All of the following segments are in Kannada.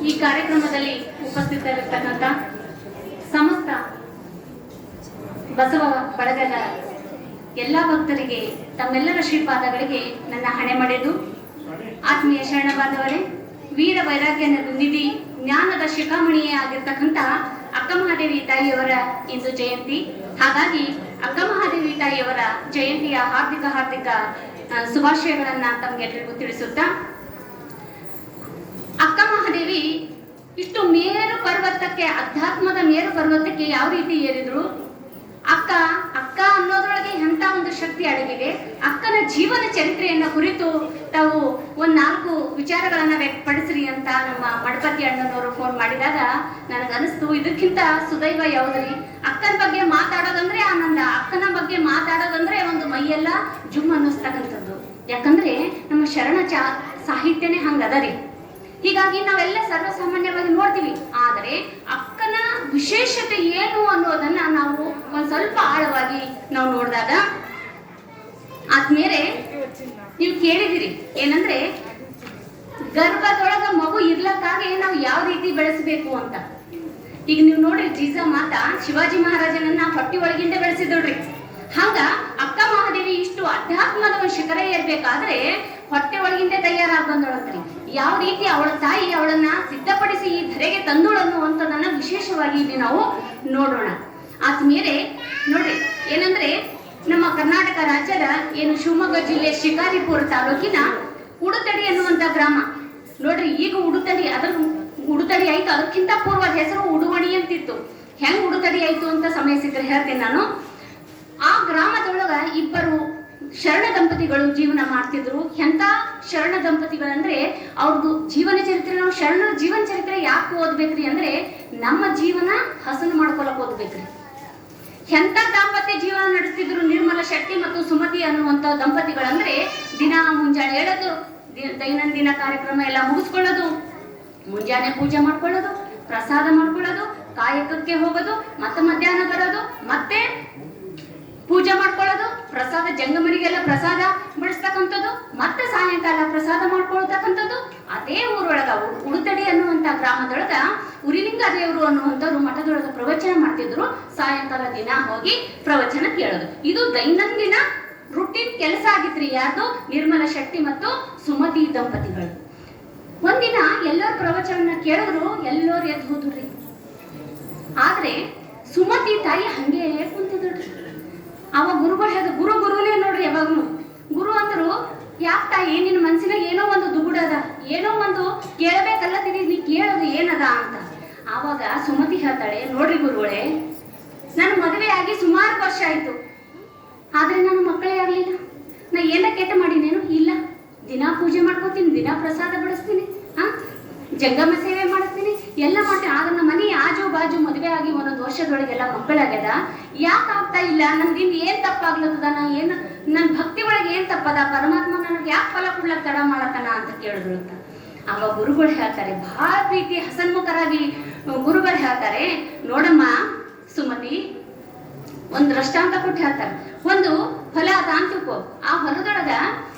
ಈ ಕಾರ್ಯಕ್ರಮದಲ್ಲಿ ಉಪಸ್ಥಿತರಿರ್ತಕ್ಕಂಥ ಸಮಸ್ತ ಬಸವ ಬಳಗದ ಎಲ್ಲ ಭಕ್ತರಿಗೆ ತಮ್ಮೆಲ್ಲರ ಶ್ರೀಪಾದಗಳಿಗೆ ನನ್ನ ಹಣೆ ಮಾಡಿದ್ದು. ಆತ್ಮೀಯ ಶರಣಬಾಂಧವರೇ, ವೀರ ವೈರಾಗ್ಯ ನಿಧಿ ಜ್ಞಾನದ ಶಿಖಾಮಣಿಯೇ ಆಗಿರ್ತಕ್ಕಂಥ ಅಕ್ಕಮಹಾದೇವಿ ತಾಯಿಯವರ ಇಂದು ಜಯಂತಿ. ಹಾಗಾಗಿ ಅಕ್ಕಮಹಾದೇವಿ ತಾಯಿಯವರ ಜಯಂತಿಯ ಹಾರ್ದಿಕ ಶುಭಾಶಯಗಳನ್ನ ತಮಗೆಲ್ಲರಿಗೂ ತಿಳಿಸುತ್ತಾ, ಅಕ್ಕಮಹಾದೇವಿ ಇಷ್ಟು ಮೇರು ಪರ್ವತಕ್ಕೆ, ಅಧ್ಯಾತ್ಮದ ಮೇರು ಪರ್ವತಕ್ಕೆ ಯಾವ ರೀತಿ ಏರಿದ್ರು, ಅಕ್ಕ ಅನ್ನೋದ್ರೊಳಗೆ ಎಂತ ಒಂದು ಶಕ್ತಿ ಅಡಗಿದೆ. ಅಕ್ಕನ ಜೀವನ ಚರಿತ್ರೆಯನ್ನ ಕುರಿತು ತಾವು ಒಂದ್ 4 ವಿಚಾರಗಳನ್ನ ವ್ಯಕ್ತಪಡಿಸ್ರಿ ಅಂತ ನಮ್ಮ ಮಡಪತಿ ಅಣ್ಣನವರು ಫೋನ್ ಮಾಡಿದಾಗ ನನಗನಿಸ್ತು, ಇದಕ್ಕಿಂತ ಸುದೈವ ಯಾವುದ್ರಿ? ಅಕ್ಕನ ಬಗ್ಗೆ ಮಾತಾಡೋದಂದ್ರೆ ಆನಂದ, ಅಕ್ಕನ ಬಗ್ಗೆ ಮಾತಾಡೋದಂದ್ರೆ ಒಂದು ಮೈಯೆಲ್ಲ ಜುಮ್ ಅನ್ನಿಸ್ತಕ್ಕಂಥದ್ದು. ಯಾಕಂದ್ರೆ ನಮ್ಮ ಶರಣ ಸಾಹಿತ್ಯನೇ ಹಂಗದರಿ. ಹೀಗಾಗಿ ನಾವೆಲ್ಲ ಸರ್ವಸಾಮಾನ್ಯವಾಗಿ ನೋಡ್ತೀವಿ, ಆದರೆ ಅಕ್ಕನ ವಿಶೇಷತೆ ಏನು ಅನ್ನೋದನ್ನ ನಾವು ಒಂದ್ ಸ್ವಲ್ಪ ಆಳವಾಗಿ ನಾವು ನೋಡಿದಾಗ ಆದ್ಮೇಲೆ ನೀವು ಕೇಳಿದಿರಿ ಏನಂದ್ರೆ, ಗರ್ಭದೊಳಗ ಮಗು ಇರ್ಲಕ್ಕಾಗಿ ನಾವು ಯಾವ ರೀತಿ ಬೆಳೆಸಬೇಕು ಅಂತ. ಈಗ ನೀವು ನೋಡ್ರಿ, ಜೀಜ ಮಾತಾ ಶಿವಾಜಿ ಮಹಾರಾಜನನ್ನ ಹೊಟ್ಟಿ ಒಳಗಿಂದ ಬೆಳೆಸಿದಳ್ರಿ. ಹಂಗ ಅಕ್ಕ ಮಹಾದೇವಿ ಇಷ್ಟು ಅಧ್ಯಾತ್ಮದ ಒಂದು ಶಿಖರ ಏರ್ಬೇಕಾದ್ರೆ ಹೊಟ್ಟೆ ಒಳಗಿಂದ ತಯಾರಾಗಿ ಬಂದೊಳಂತ್ರಿ. ಯಾವ ರೀತಿ ಅವಳ ತಾಯಿ ಅವಳನ್ನ ಸಿದ್ಧಪಡಿಸಿ ಈ ಧರೆಗೆ ತಂದೋಳು ಅನ್ನುವಂಥದ್ದನ್ನ ವಿಶೇಷವಾಗಿ ಇಲ್ಲಿ ನಾವು ನೋಡೋಣ. ಆದ್ಮೇಲೆ ನೋಡ್ರಿ ಏನಂದ್ರೆ, ನಮ್ಮ ಕರ್ನಾಟಕ ರಾಜ್ಯದ ಏನು ಶಿವಮೊಗ್ಗ ಜಿಲ್ಲೆ ಶಿಕಾರಿಪುರ ತಾಲೂಕಿನ ಉಡುತಡಿ ಅನ್ನುವಂತ ಗ್ರಾಮ ನೋಡ್ರಿ. ಈಗ ಉಡುತಡಿ ಆಯ್ತು, ಅದಕ್ಕಿಂತ ಪೂರ್ವದ ಹೆಸರು ಉಡುವಣಿ ಅಂತಿತ್ತು. ಹೆಂಗ್ ಉಡುತಡಿ ಆಯ್ತು ಅಂತ ಸಮಯ ಸಿಕ್ಕರೆ ಹೇಳ್ತೇನೆ ನಾನು. ಆ ಗ್ರಾಮದೊಳಗ 2 ಶರಣ ದಂಪತಿಗಳು ಜೀವನ ಮಾಡ್ತಿದ್ರು. ಎಂತ ಶರಣ ದಂಪತಿಗಳಂದ್ರೆ, ಅವ್ರದ್ದು ಜೀವನ ಚರಿತ್ರೆ, ನಾವು ಶರಣರ ಜೀವನ ಚರಿತ್ರೆ ಯಾಕೆ ಓದ್ಬೇಕ್ರಿ ಅಂದ್ರೆ, ನಮ್ಮ ಜೀವನ ಹಸನು ಮಾಡ್ಕೊಳಕ್ ಓದ್ಬೇಕ್ರಿ. ಎಂತ ದಾಂಪತ್ಯ ಜೀವನ ನಡೆಸ್ತಿದ್ರು ನಿರ್ಮಲ ಶೆಟ್ಟಿ ಮತ್ತು ಸುಮತಿ ಅನ್ನುವಂತ ದಂಪತಿಗಳಂದ್ರೆ, ದಿನ ಮುಂಜಾನೆ ಹೇಳೋದು, ದೈನಂದಿನ ಕಾರ್ಯಕ್ರಮ ಎಲ್ಲ ಮುಗಿಸ್ಕೊಳ್ಳೋದು, ಮುಂಜಾನೆ ಪೂಜೆ ಮಾಡ್ಕೊಳ್ಳೋದು, ಪ್ರಸಾದ ಮಾಡ್ಕೊಳ್ಳೋದು, ಕಾಯಕಕ್ಕೆ ಹೋಗೋದು, ಮತ್ತೆ ಮಧ್ಯಾಹ್ನ ಬರೋದು, ಮತ್ತೆ ಪೂಜೆ ಮಾಡ್ಕೊಳ್ಳೋದು, ಪ್ರಸಾದ ಜಂಗಮರಿಗೆಲ್ಲ ಪ್ರಸಾದ ಬಿಡಿಸ್ತಕ್ಕಂಥದ್ದು, ಮತ್ತೆ ಸಾಯಂಕಾಲ ಪ್ರಸಾದ ಮಾಡ್ಕೊಳ್ತಕ್ಕಂಥದ್ದು. ಅದೇ ಊರೊಳಗ ಉಡುತಡಿ ಅನ್ನುವಂತ ಗ್ರಾಮದೊಳಗ ಉರಿಲಿಂಗ ದೇವರು ಅನ್ನುವಂಥವ್ರು ಮಠದೊಳಗ ಪ್ರವಚನ ಮಾಡ್ತಿದ್ರು. ಸಾಯಂಕಾಲ ದಿನ ಹೋಗಿ ಪ್ರವಚನ ಕೇಳೋದು, ಇದು ದೈನಂದಿನ ರುಟೀನ್ ಕೆಲಸ ಆಗಿತ್ರಿ. ಯಾರ್ದು? ನಿರ್ಮಲ ಶೆಟ್ಟಿ ಮತ್ತು ಸುಮತಿ ದಂಪತಿಗಳು. ಒಂದಿನ ಎಲ್ಲರೂ ಪ್ರವಚನ ಕೇಳಿದ್ರು, ಎಲ್ಲರೂ ಎದ್ದು ಹೋದ್ರಿ. ಆದ್ರೆ ಸುಮತಿ ತಾಯಿ ಹಂಗೆ ಕುಂತಿದ್ರಿ. ಅವ ಗುರುಗಳು ಹೇಳಿದ, ಗುರುನೇ ನೋಡ್ರಿ. ಯಾವಾಗ್ನು ಗುರು ಅಂದ್ರು, ಯಾಕೆ ತಾಯಿ ನಿನ್ನ ಮನ್ಸಿನಾಗ ಏನೋ ಒಂದು ದುಗುಡದ, ಏನೋ ಒಂದು ಕೇಳಬೇಕಲ್ಲತ್ತೀನಿ, ನೀ ಕೇಳೋದು ಏನದ ಅಂತ. ಆವಾಗ ಸುಮತಿ ಹೇಳ್ತಾಳೆ, ನೋಡ್ರಿ ಗುರುಗಳೇ, ನನ್ನ ಮದುವೆ ಆಗಿ ಸುಮಾರು ವರ್ಷ ಆಯ್ತು, ಆದ್ರೆ ನನ್ನ ಮಕ್ಕಳೇ ಆಗ್ಲಿಲ್ಲ. ನಾ ಏನ ಕೆಟ್ಟ ಮಾಡಿನೇನು? ಇಲ್ಲ. ದಿನಾ ಪೂಜೆ ಮಾಡ್ಕೋತೀನಿ, ದಿನಾ ಪ್ರಸಾದ ಬಡಿಸ್ತೀನಿ, ಜಂಗಮ ಸೇವೆ ಮಾಡಿಸ್ತೀನಿ, ಎಲ್ಲ ಮಾಡ್ತೀನಿ. ಆದ್ರೆ ನಮ್ಮ ಮನೆ ಆಜು ಬಾಜು ಮದುವೆ ಆಗಿ 1 ವರ್ಷದೊಳಗೆಲ್ಲ ಮಕ್ಕಳಾಗ್ಯದ. ಯಾಕೆ ಆಗ್ತಾ ಇಲ್ಲ? ನನ್ಗಿಂದ ಏನ್ ತಪ್ಪಾಗ್ಲತ್ತದ? ನನ್ ಭಕ್ತಿ ಒಳಗೆ ಏನ್ ತಪ್ಪದ? ಪರಮಾತ್ಮ ನನಗೆ ಯಾಕೆ ಫಲ ಕೊಡ್ಲಕ್ ತಡ ಮಾಡತನ ಅಂತ ಕೇಳಿದ್ರು ಅಂತ. ಅವ ಗುರುಗಳು ಹೇಳ್ತಾರೆ, ಬಹಳ ಪ್ರೀತಿ ಹಸನ್ಮುಖರಾಗಿ ಗುರುಗಳು ಹೇಳ್ತಾರೆ, ನೋಡಮ್ಮ ಸುಮತಿ, ಒಂದು ದೃಷ್ಟಾಂತ ಕೊಟ್ಟು ಹೇಳ್ತಾರೆ. ಒಂದು ಹೊಲ ಅದ ಅಂತಿಕೋ, ಆ ಹೊಲದೊಳಗ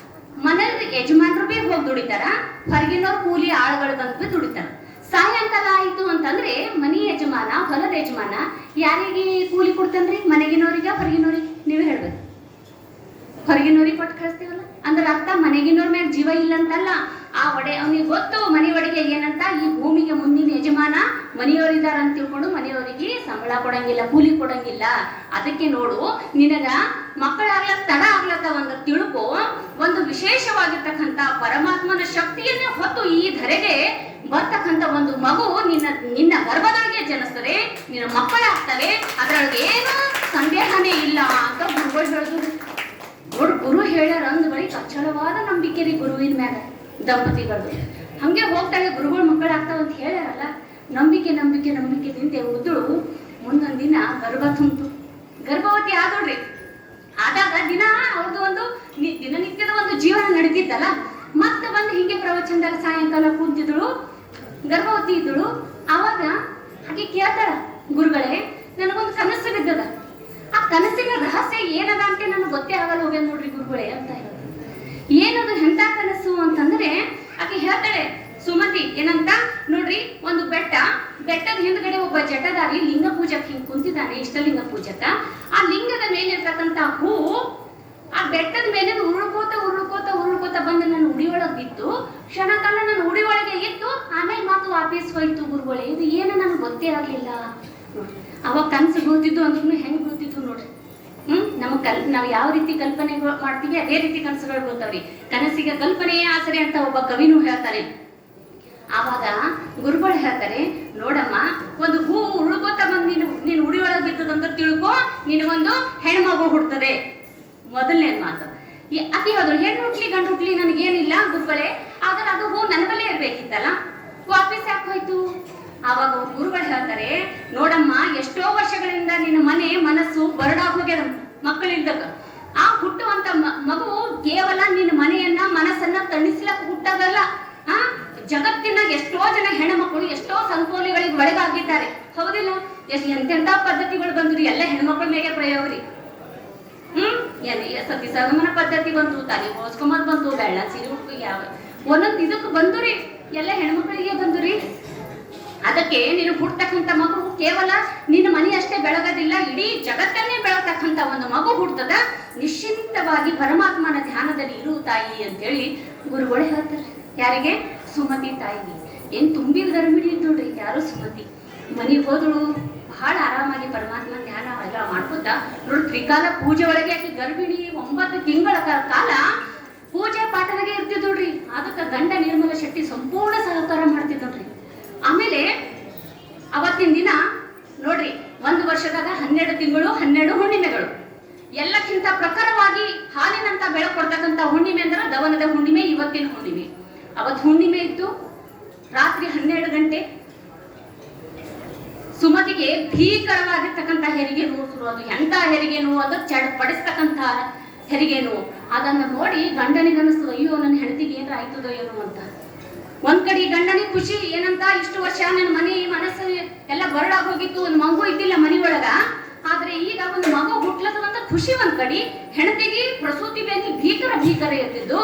ಮನೇಲಿ ಯಜಮಾನ್ರು ಬಿ ಹೋಗಿ ದುಡಿತಾರ, ಹೊರಗಿನವ್ರು ಕೂಲಿ ಆಳುಗಳು ಬಂದು ದುಡಿತಾರ. ಸಾಯಂಕಾಲ ಆಯ್ತು ಅಂತಂದ್ರೆ ಮನಿ ಯಜಮಾನ, ಹೊಲದ ಯಜಮಾನ ಯಾರಿಗೆ ಕೂಲಿ ಕೊಡ್ತಾನ್ರಿ? ಮನೆಗಿನವ್ರಿಗೆ, ಹೊರಗಿನವ್ರಿಗೆ? ನೀವೇ ಹೇಳ್ಬೇಕು. ಹೊರಗಿನವ್ರಿಗೆ ಕೊಟ್ಟು ಕಳಿಸ್ತೀವಲ್ಲ ಅಂದ್ರೆ ಅರ್ಥ ಮನೆಗಿನವ್ರ ಮೇಲೆ ಜೀವ ಇಲ್ಲ ಅಂತಲ್ಲ. ಆ ಅವನಿಗೆ ಗೊತ್ತು ಮನೆ ಒಳಗೆ ಏನಂತ, ಈ ಭೂಮಿಗೆ ಮುಂದಿನ ಯಜಮಾನ ಮನೆಯವರಿದಾರ ಅಂತ ತಿಳ್ಕೊಂಡು ಮನೆಯವರಿಗೆ ಸಂಬಳ ಕೊಡಂಗಿಲ್ಲ, ಕೂಲಿ ಕೊಡಂಗಿಲ್ಲ. ಅದಕ್ಕೆ ನೋಡು, ನಿನಗ ಮಕ್ಕಳಾಗ್ಲಕ್ ತಡ ಆಗ್ಲತ್ತ ಒಂದು ತಿಳ್ಕೊ, ಒಂದು ವಿಶೇಷವಾಗಿರ್ತಕ್ಕಂಥ ಪರಮಾತ್ಮನ ಶಕ್ತಿಯನ್ನೇ ಹೊತ್ತು ಈ ಧರೆಗೆ ಬರ್ತಕ್ಕಂಥ ಒಂದು ಮಗು ನಿನ್ನ ಗರ್ಭದೊಳಗೆ ಜನಿಸ್ತದೆ, ನಿನ್ನ ಮಕ್ಕಳಾಗ್ತವೆ, ಅದರೊಳಗೆ ಏನು ಸಂದೇಹನೇ ಇಲ್ಲ ಅಂತ ಗುರುಗಳು ಹೇಳಿದ್ರು. ನೋಡು, ಗುರು ಹೇಳ್ಯಾರ ಅಂದ ಬಳಿ ಅಚಲವಾದ ನಂಬಿಕೆ ರೀ ಗುರುವಿನ ಮ್ಯಾಗ ದಂಪತಿಗಳು. ಹಂಗೆ ಹೋಗ್ತಾಳೆ, ಗುರುಗಳು ಮಕ್ಕಳಾಗ್ತಾವ ಅಂತ ಹೇಳ್ಯಾರಲ್ಲ, ನಂಬಿಕೆ ನಿಂತೆ ಉದ್ದಳು. ಮುಂದೊಂದ್ ದಿನ ಗರ್ಭ ತುಂಬಿತು, ಗರ್ಭವತಿ ಆದೋಡ್ರಿ. ಆದಾಗ ದಿನ ಅವ್ರದ್ದು ಒಂದು ದಿನನಿತ್ಯದ ಒಂದು ಜೀವನ ನಡೀತಿದ್ದಲ್ಲ, ಮತ್ತೆ ಬಂದು ಹಿಂಗೆ ಪ್ರವಚನದಾಗ ಸಾಯಂಕಾಲ ಕೂತಿದ್ದಳು, ಗರ್ಭವತಿ ಇದ್ದಳು. ಆವಾಗ ಹಾಗೆ ಕೇಳ್ತಾಳ, ಗುರುಗಳೇ ನನಗೊಂದು ಕನಸು ಬಿದ್ದದ, ಆ ಕನಸಿನ ರಹಸ್ಯ ಏನದ ಅಂತ ನನಗೆ ಗೊತ್ತೇ ಆಗಲ್ಲ ಹೋಗ್ಯ ನೋಡ್ರಿ ಗುರುಗಳೇ ಅಂತ ಹೇಳೋದು. ಏನದು ಎಂತ ಕನಸು ಅಂತಂದ್ರೆ ಆಕೆ ಹೇಳ್ತಾಳೆ, ಸುಮತಿ ಏನಂತ ನೋಡ್ರಿ, ಒಂದು ಬೆಟ್ಟದ ಹಿಂದ್ಗಡೆ ಒಬ್ಬ ಜಟದಾರಿ ಲಿಂಗ ಪೂಜಕ್ ಹಿಂಗ್ ಕುಂತಿದ್ದಾನೆ, ಇಷ್ಟಲಿಂಗ ಪೂಜಕ. ಆ ಲಿಂಗದ ಮೇಲೆ ಇರ್ತಕ್ಕಂತ ಹೂ ಆ ಬೆಟ್ಟದ ಮೇಲೆ ಉರುಳ್ಕೋತ ಬಂದು ನನ್ನ ಉಡಿ ಒಳಗ್ ಬಿತ್ತು. ಕ್ಷಣ ಕಾಲ ನನ್ನ ಉಡಿ ಒಳಗೆ ಇತ್ತು, ಆಮೇಲೆ ಮಾತು ವಾಪಸ್ ಹೋಯ್ತು ಗುರುಗಳೇ. ಇದು ಏನು ನನಗೆ ಗೊತ್ತೇ ಆಗ್ಲಿಲ್ಲ. ಅವಾಗ ಕನ್ಸು ಬೀಳ್ತಿದ್ದು ಅಂದ್ರೂ ಹೆಂಗ್ ಬೀಳ್ತಿತ್ತು ನೋಡ್ರಿ. ನಾವು ಯಾವ ರೀತಿ ಕಲ್ಪನೆ ಮಾಡ್ತೀವಿ ಅದೇ ರೀತಿ ಕನಸುಗಳು ಬೀಳ್ತಾವ್ರಿ. ಕನಸಿಗೆ ಕಲ್ಪನೆಯೇ ಆಸರೆ ಅಂತ ಒಬ್ಬ ಕವಿನೂ ಹೇಳ್ತಾರೆ. ಆವಾಗ ಗುರುಗಳು ಹೇಳ್ತಾರೆ, ನೋಡಮ್ಮ, ಒಂದು ಹೂ ಉಳ್ಕೋತ ಬಂದು ನೀನು ಉಡಿ ಒಳಗೆ ಬಿತ್ತದಂತ ತಿಳ್ಕೊ, ನಿನಗೊಂದು ಹೆಣ್ಮಗು ಹುಡ್ತದೆ. ಮೊದಲನೇ ಮಾತು. ಅತಿ ಹೋದ್ರು ಹೆಣ್ಣು ಹುಟ್ಲಿ ಗಂಡು ಹುಟ್ಲಿ ನನಗೇನಿಲ್ಲ ಗುರುಗಳೇ, ಆದ್ರೆ ಅದು ಹೂ ನನ್ನ ಬಲ್ಲೇ ಇರ್ಬೇಕಿತ್ತಲ್ಲ, ವಾಪಸ್ ಯಾಕೆ ಹೋಯ್ತು? ಆವಾಗ ಗುರುಗಳು ಹೇಳ್ತಾರೆ, ನೋಡಮ್ಮ, ಎಷ್ಟೋ ವರ್ಷಗಳಿಂದ ನಿನ್ನ ಮನಸ್ಸು ಬರಡಾಗಿ ಹೋಗ್ಯದ ಮಕ್ಕಳಿಲ್ದಾಗ. ಆ ಹುಟ್ಟುವಂತ ಮಗು ಕೇವಲ ನಿನ್ನ ಮನಸ್ಸನ್ನ ತಣಿಸ್ಲಕ್ ಹುಟ್ಟದಲ್ಲ. ಜಗತ್ತಿನ ಎಷ್ಟೋ ಜನ ಹೆಣ್ಮಕ್ಳು ಎಷ್ಟೋ ಸಂಕೋಲೆಗಳಿಗೆ ಒಳಗಾಗಿದ್ದಾರೆ, ಹೌದಿಲ್ಲ? ಎಂತೆಂತ ಪದ್ಧತಿಗಳು ಬಂದ್ರಿ, ಎಲ್ಲ ಹೆಣ್ಮಕ್ಳ ಮೇಲೆ ಪ್ರಯೋಗ ರೀ. ಸತಿ ಸಗಮನ ಪದ್ಧತಿ ಬಂತು, ತಲೆ ಬೋಸ್ಕೊಂಬದ್ ಬಂತು, ಬೆಳ್ಳ ಸೀರೆ ಉಟ್ಕೊ, ಯಾವ ಒಂದೊಂದು ಇದಕ್ಕೆ ಬಂದುರಿ, ಎಲ್ಲ ಹೆಣ್ಮಕ್ಳಿಗೆ ಬಂದುರಿ. ಅದಕ್ಕೆ ನೀನು ಹುಡ್ತಕ್ಕಂಥ ಮಗು ಕೇವಲ ನಿನ್ನ ಮನೆ ಅಷ್ಟೇ ಬೆಳಗೋದಿಲ್ಲ, ಇಡೀ ಜಗತ್ತನ್ನೇ ಬೆಳತಕ್ಕಂಥ ಒಂದು ಮಗು ಹುಡ್ತದ. ನಿಶ್ಚಿಂತವಾಗಿ ಪರಮಾತ್ಮನ ಧ್ಯಾನದಲ್ಲಿ ಇರು ತಾಯಿ ಅಂತೇಳಿ ಗುರುಗಳು ಹೇಳ್ತಾರೆ. ಯಾರಿಗೆ? ಸುಮತಿ ತಾಯಿಗೆ. ಏನ್ ತುಂಬಿದ ಗರ್ಭಿಣಿ ನೋಡ್ರಿ ಯಾರು ಸುಮತಿ. ಮನೆಗೆ ಹೋದಳು ಬಹಳ ಆರಾಮಾಗಿ ಪರಮಾತ್ಮ ಧ್ಯಾನ ಎಲ್ಲ ಮಾಡ್ಕೊತ ನೋಡಿ. ತ್ರಿಕಾಲ ಪೂಜೆ ಒಳಗೆ ಆಕಿ ಗರ್ಭಿಣಿ 9 ತಿಂಗಳ ಕಾಲ ಪೂಜೆ ಪಾಠದಾಗೆ ಇರ್ತಿದ್ದೋಡ್ರಿ. ಅದಕ್ಕೆ ಗಂಡ ನಿರ್ಮಲ ಶೆಟ್ಟಿ ಸಂಪೂರ್ಣ ಸಹಕಾರ ಮಾಡ್ತಿದ್ದೋಡ್ರಿ. ಆಮೇಲೆ ಅವತ್ತಿನ ದಿನ ನೋಡ್ರಿ, 1 ವರ್ಷದಾಗ 12 ತಿಂಗಳು 12 ಹುಣ್ಣಿಮೆಗಳು. ಎಲ್ಲಕ್ಕಿಂತ ಪ್ರಖರವಾಗಿ ಹಾಲಿನಂತ ಬೆಳಕು ಕೊಡ್ತಕ್ಕಂಥ ಹುಣ್ಣಿಮೆ ಅಂದ್ರೆ ದವನದ ಹುಣ್ಣಿಮೆ, ಇವತ್ತಿನ ಹುಣ್ಣಿಮೆ. ಅವತ್ತು ಹುಣ್ಣಿಮೆ ಇತ್ತು, ರಾತ್ರಿ 12 ಗಂಟೆ. ಸುಮತಿಗೆ ಭೀಕರವಾಗಿರ್ತಕ್ಕಂಥ ಹೆರಿಗೆ ನೋವು ಶುರು. ಅದು ಎಂತ ಹೆರಿಗೆ ನೋವು, ಅದು ಪಡಿಸ್ತಕ್ಕಂಥ ಹೆರಿಗೆ ನೋವು. ಅದನ್ನ ನೋಡಿ ಗಂಡನಿಗನ್ನಿಸ್ತು, ಅಯ್ಯೋ ನನ್ನ ಹೆಂಡತಿಗೆ ಏನಾರ ಆಯ್ತದೋ ಏನೋ ಅಂತ. ಒಂದ್ ಕಡೆ ಗಂಡನಿಗೆ ಖುಷಿ, ಏನಂತ ಇಷ್ಟು ವರ್ಷ ನನ್ನ ಮನಸ್ಸು ಎಲ್ಲ ಬರಡಾಗಿ ಹೋಗಿತ್ತು, ಒಂದು ಮಗು ಇದ್ದಿಲ್ಲ ಮನಿ ಒಳಗ, ಆದ್ರೆ ಈಗ ಒಂದು ಮಗು ಹುಟ್ಲತ್ತದಂತ ಖುಷಿ. ಒಂದ್ ಕಡೆ ಹೆಂಡತಿಗೆ ಪ್ರಸೂತಿ ಬೇನೆ ಭೀಕರ ಇರ್ತಿದ್ದು,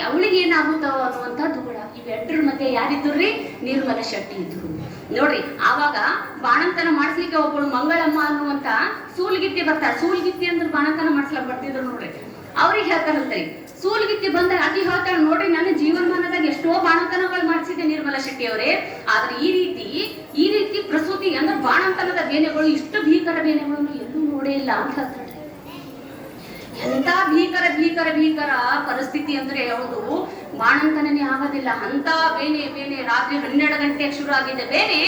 ಅವಳಿಗೆ ಏನಾಗುತ್ತೋ ಅನ್ನುವಂತ ದುಗುಡ. ಇವೆರಡರ ಮಧ್ಯೆ ಯಾರಿದ್ದುರ್ರಿ? ನಿರ್ಮಲ ಶೆಟ್ಟಿ ಇದ್ರು ನೋಡ್ರಿ. ಆವಾಗ ಬಾಣಂತನ ಮಾಡಿಸ್ಲಿಕ್ಕೆ ಒಬ್ಬಳು ಮಂಗಳಮ್ಮ ಅನ್ನುವಂತ ಸೂಲ್ಗಿತ್ತಿ ಬರ್ತಾರೆ. ಸೂಲ್ಗಿತ್ತಿ ಅಂದ್ರೆ ಬಾಣಂತನ ಮಾಡಿಸ್ಲಕ್ ಬರ್ತಿದ್ರು ನೋಡ್ರಿ. ಅವ್ರಿಗೆ ಹೇಳ್ತಾರಂತ್ರಿ, ಸೂಲ್ಗಿತ್ತಿ ಬಂದಾಗ ಅತಿ ಹೇಳ್ತಾಳೆ, ನೋಡ್ರಿ ನನ್ನ ಜೀವನಮಾನದಾಗ ಎಷ್ಟೋ ಬಾಣಂತನಗಳು ಮಾಡಿಸಿದೆ ನಿರ್ಮಲ ಶೆಟ್ಟಿ ಅವರೇ, ಆದ್ರೆ ಈ ರೀತಿ ಪ್ರಸೂತಿ ಅಂದ್ರೆ ಬಾಣಂತನದ ಬೇನೆಗಳು, ಇಷ್ಟು ಭೀಕರ ಬೇನೆಗಳು ಎಲ್ಲೂ ನೋಡೇ ಇಲ್ಲ ಅಂತ ಹೇಳ್ತಾಳೆ. ಎಂತ ಭೀಕರ ಪರಿಸ್ಥಿತಿ ಅಂದ್ರೆ ಯಾವುದು, ಬಾಣಂತನೇ ಆಗೋದಿಲ್ಲ ಅಂತ ಬೇನೆ. ರಾತ್ರಿ 12 ಗಂಟೆಗೆ ಶುರು ಆಗಿದೆ ಬೇನೆ,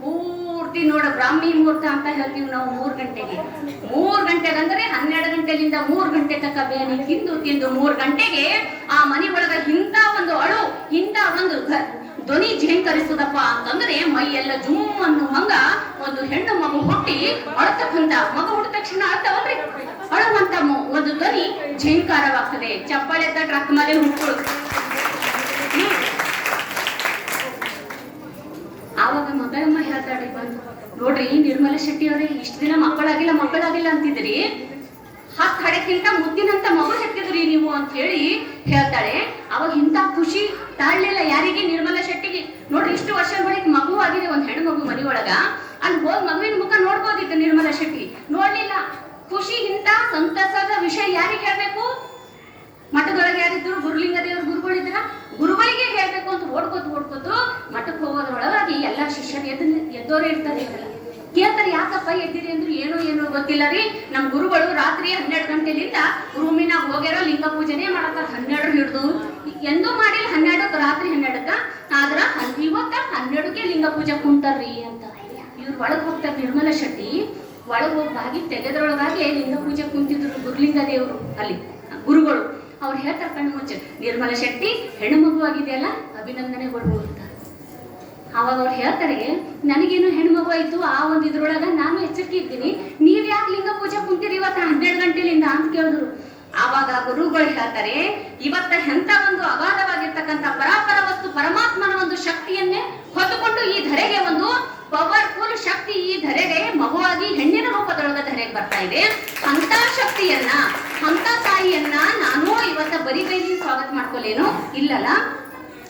ಪೂರ್ತಿ ನೋಡ ಬ್ರಾಹ್ಮಿ ಮುಹೂರ್ತ ಅಂತ ಹೇಳ್ತೀವಿ ನಾವು 3 ಗಂಟೆಗೆ. 3 ಗಂಟೆಗೆ ಅಂದ್ರೆ 12 ಗಂಟೆಯಿಂದ 3 ಗಂಟೆ ತನಕ ಬೇನೆ ತಿಂದು 3 ಗಂಟೆಗೆ ಆ ಮನೆ ಒಳಗ ಇಂಥ ಒಂದು ಅಳು, ಇಂಥ ಒಂದು ಧ್ವನಿ ಝೇಂಕರಿಸುದಪ್ಪ ಅಂತಂದ್ರೆ ಮೈ ಎಲ್ಲ ಜೂಮ್ ಅನ್ನು ಹಂಗ ಒಂದು ಹೆಣ್ಣು ಮಗು ಹುಟ್ಟಿ ಅಳತಕ್ಕಂತ ಮಗು ಹುಟ್ಟಿದ ತಕ್ಷಣ ಅಳ್ತಾವಲ್ರಿ, ಅಳುವಂತ ಒಂದು ಧ್ವನಿ ಝೇಂಕಾರವಾಗ್ತದೆ. ಚಪ್ಪಾಳೆ ಟ್ರಕ್ ಮೇಲೆ ಹುಟ್ಟುಗಳು. ಆವಾಗ ಮಗಳಮ್ಮ ಹೇಳ್ತಾಳೆ ಬಂದು, ನೋಡ್ರಿ ನಿರ್ಮಲ ಶೆಟ್ಟಿ ಅವರೇ, ಇಷ್ಟ ದಿನ ಮಕ್ಕಳಾಗಿಲ್ಲ ಅಂತಿದ್ರಿ, 10 ಹಡಕ್ಕಿಂತ ಮುದ್ದಿನಂತ ಮಗು ಹೆತ್ತಿದ್ರಿ ನೀವು ಅಂತ ಹೇಳಿ ಹೇಳ್ತಾಳೆ. ಅವಾಗ ಇಂಥ ಖುಷಿ ತಾಳ್ಲಿಲ್ಲ ಯಾರಿಗೆ? ನಿರ್ಮಲ ಶೆಟ್ಟಿಗೆ. ನೋಡ್ರಿ, ಇಷ್ಟು ವರ್ಷ ಬಳಿಕ ಮಗು ಆಗಿದೆ, ಒಂದ್ ಹೆಣ್ಣು ಮಗು ಮನೆ ಒಳಗ. ಅಲ್ಲಿ ಹೋಗಿ ಮಗುವಿನ ಮುಖ ನೋಡ್ಬೋದಿತ್ತು ನಿರ್ಮಲ ಶೆಟ್ಟಿ, ನೋಡ್ಲಿಲ್ಲ. ಖುಷಿ ಇಂಥ ಸಂತಸದ ವಿಷಯ ಯಾರಿಗೆ ಹೇಳ್ಬೇಕು? ಮಠದೊಳಗೆ ಯಾರಿದ್ರು? ಗುರುಲಿಂಗ ದೇವರು ಗುರುಗಳಿದ್ರ, ಗುರುಗಳಿಗೆ ಹೇಳ್ಬೇಕು ಅಂತ ಓಡ್ಕೋತು ಮಠಕ್ಕೆ ಹೋಗೋದ್ರೊಳಗಾಗಿ ಎಲ್ಲಾ ಶಿಷ್ಯರು ಎದ್ದೋರೇ ಇರ್ತಾರೆ. ಕೇಳ್ತಾರೆ, ಯಾಕಪ್ಪ ಎದ್ದಿರಿ ಅಂದ್ರೆ ಏನೋ ಗೊತ್ತಿಲ್ಲ ರೀ, ನಮ್ ಗುರುಗಳು ರಾತ್ರಿ 12 ಗಂಟೆಲಿಂದ ರೂಮಿನಾಗ ಹೋಗ್ಯಾರ, ಲಿಂಗ ಪೂಜೆನೆ ಮಾಡತ್ತಾರ. 12 ಹಿಡ್ದು ಎಂದೂ ಮಾಡಿಲ್ಲ, 12 ರಾತ್ರಿ 12ಕ್ಕ, ಆದ್ರ ಇವತ್ತ 12ಕ್ಕೆ ಲಿಂಗ ಪೂಜೆ ಕುಂತಾರ್ರಿ ಅಂತ. ಇವ್ರು ಒಳಗ್ ಹೋಗ್ತಾರೆ. ನಿರ್ಮಲ ಶೆಟ್ಟಿ ಒಳಗ್ ಹೋಗಿ ಬಾಗಿ ತೆಗೆದ್ರೊಳಗಾಗಿ ಲಿಂಗ ಪೂಜೆ ಕುಂತಿದ್ರು ಗುರುಲಿಂಗ ದೇವರು ಅಲ್ಲಿ ಗುರುಗಳು. ಅವ್ರು ಹೇಳ್ತಾರೆ ಕಣ್ಣು ಮುಚ್ಚೆ, ನಿರ್ಮಲ ಶೆಟ್ಟಿ ಹೆಣ್ಣು ಮಗು ಆಗಿದೆಯಲ್ಲ, ಅಭಿನಂದನೆಗಳು ಅಂತ. ಅವಾಗ ಅವ್ರು ಹೇಳ್ತಾರೆ, ನನಗೇನು ಹೆಣ್ಣು ಮಗು ಆಯ್ತು, ಆ ಒಂದು ಇದ್ರೊಳಗ ನಾನು ಎಚ್ಚರಿಕೆ ಇದ್ದೀನಿ, ನೀವ್ ಯಾಕೆ ಲಿಂಗ ಪೂಜೆ ಕುಂತೀರಿ ಇವತ್ತ 12 ಗಂಟೆಲಿಂದ ಅಂತ ಕೇಳಿದ್ರು. ಆವಾಗ ಗುರುಗಳು ಹೇಳ್ತಾರೆ, ಇವತ್ತ ಎಂತ ಒಂದು ಅಗಾಧವಾಗಿರ್ತಕ್ಕಂಥ ಪರಾಪರ ವಸ್ತು ಪರಮಾತ್ಮನ ಒಂದು ಶಕ್ತಿಯನ್ನೇ ಹೊತ್ತುಕೊಂಡು ಈ ಧರೆಗೆ ಒಂದು ಪವರ್ಫುಲ್ ಶಕ್ತಿ ಈ ಧರೆಗೆ ಮಗುವಾಗಿ ಹೆಣ್ಣಿನ ರೂಪದೊಳಗ ಧರೆಗೆ ಬರ್ತಾ ಇದೆ. ಅಂತ ಶಕ್ತಿಯನ್ನ, ಅಂತ ತಾಯಿಯನ್ನ ನಾನು ಇವತ್ತ ಬರಿ ಕೈಲಿ ಸ್ವಾಗತ ಮಾಡ್ಕೊಲೇನು? ಇಲ್ಲಲ್ಲ.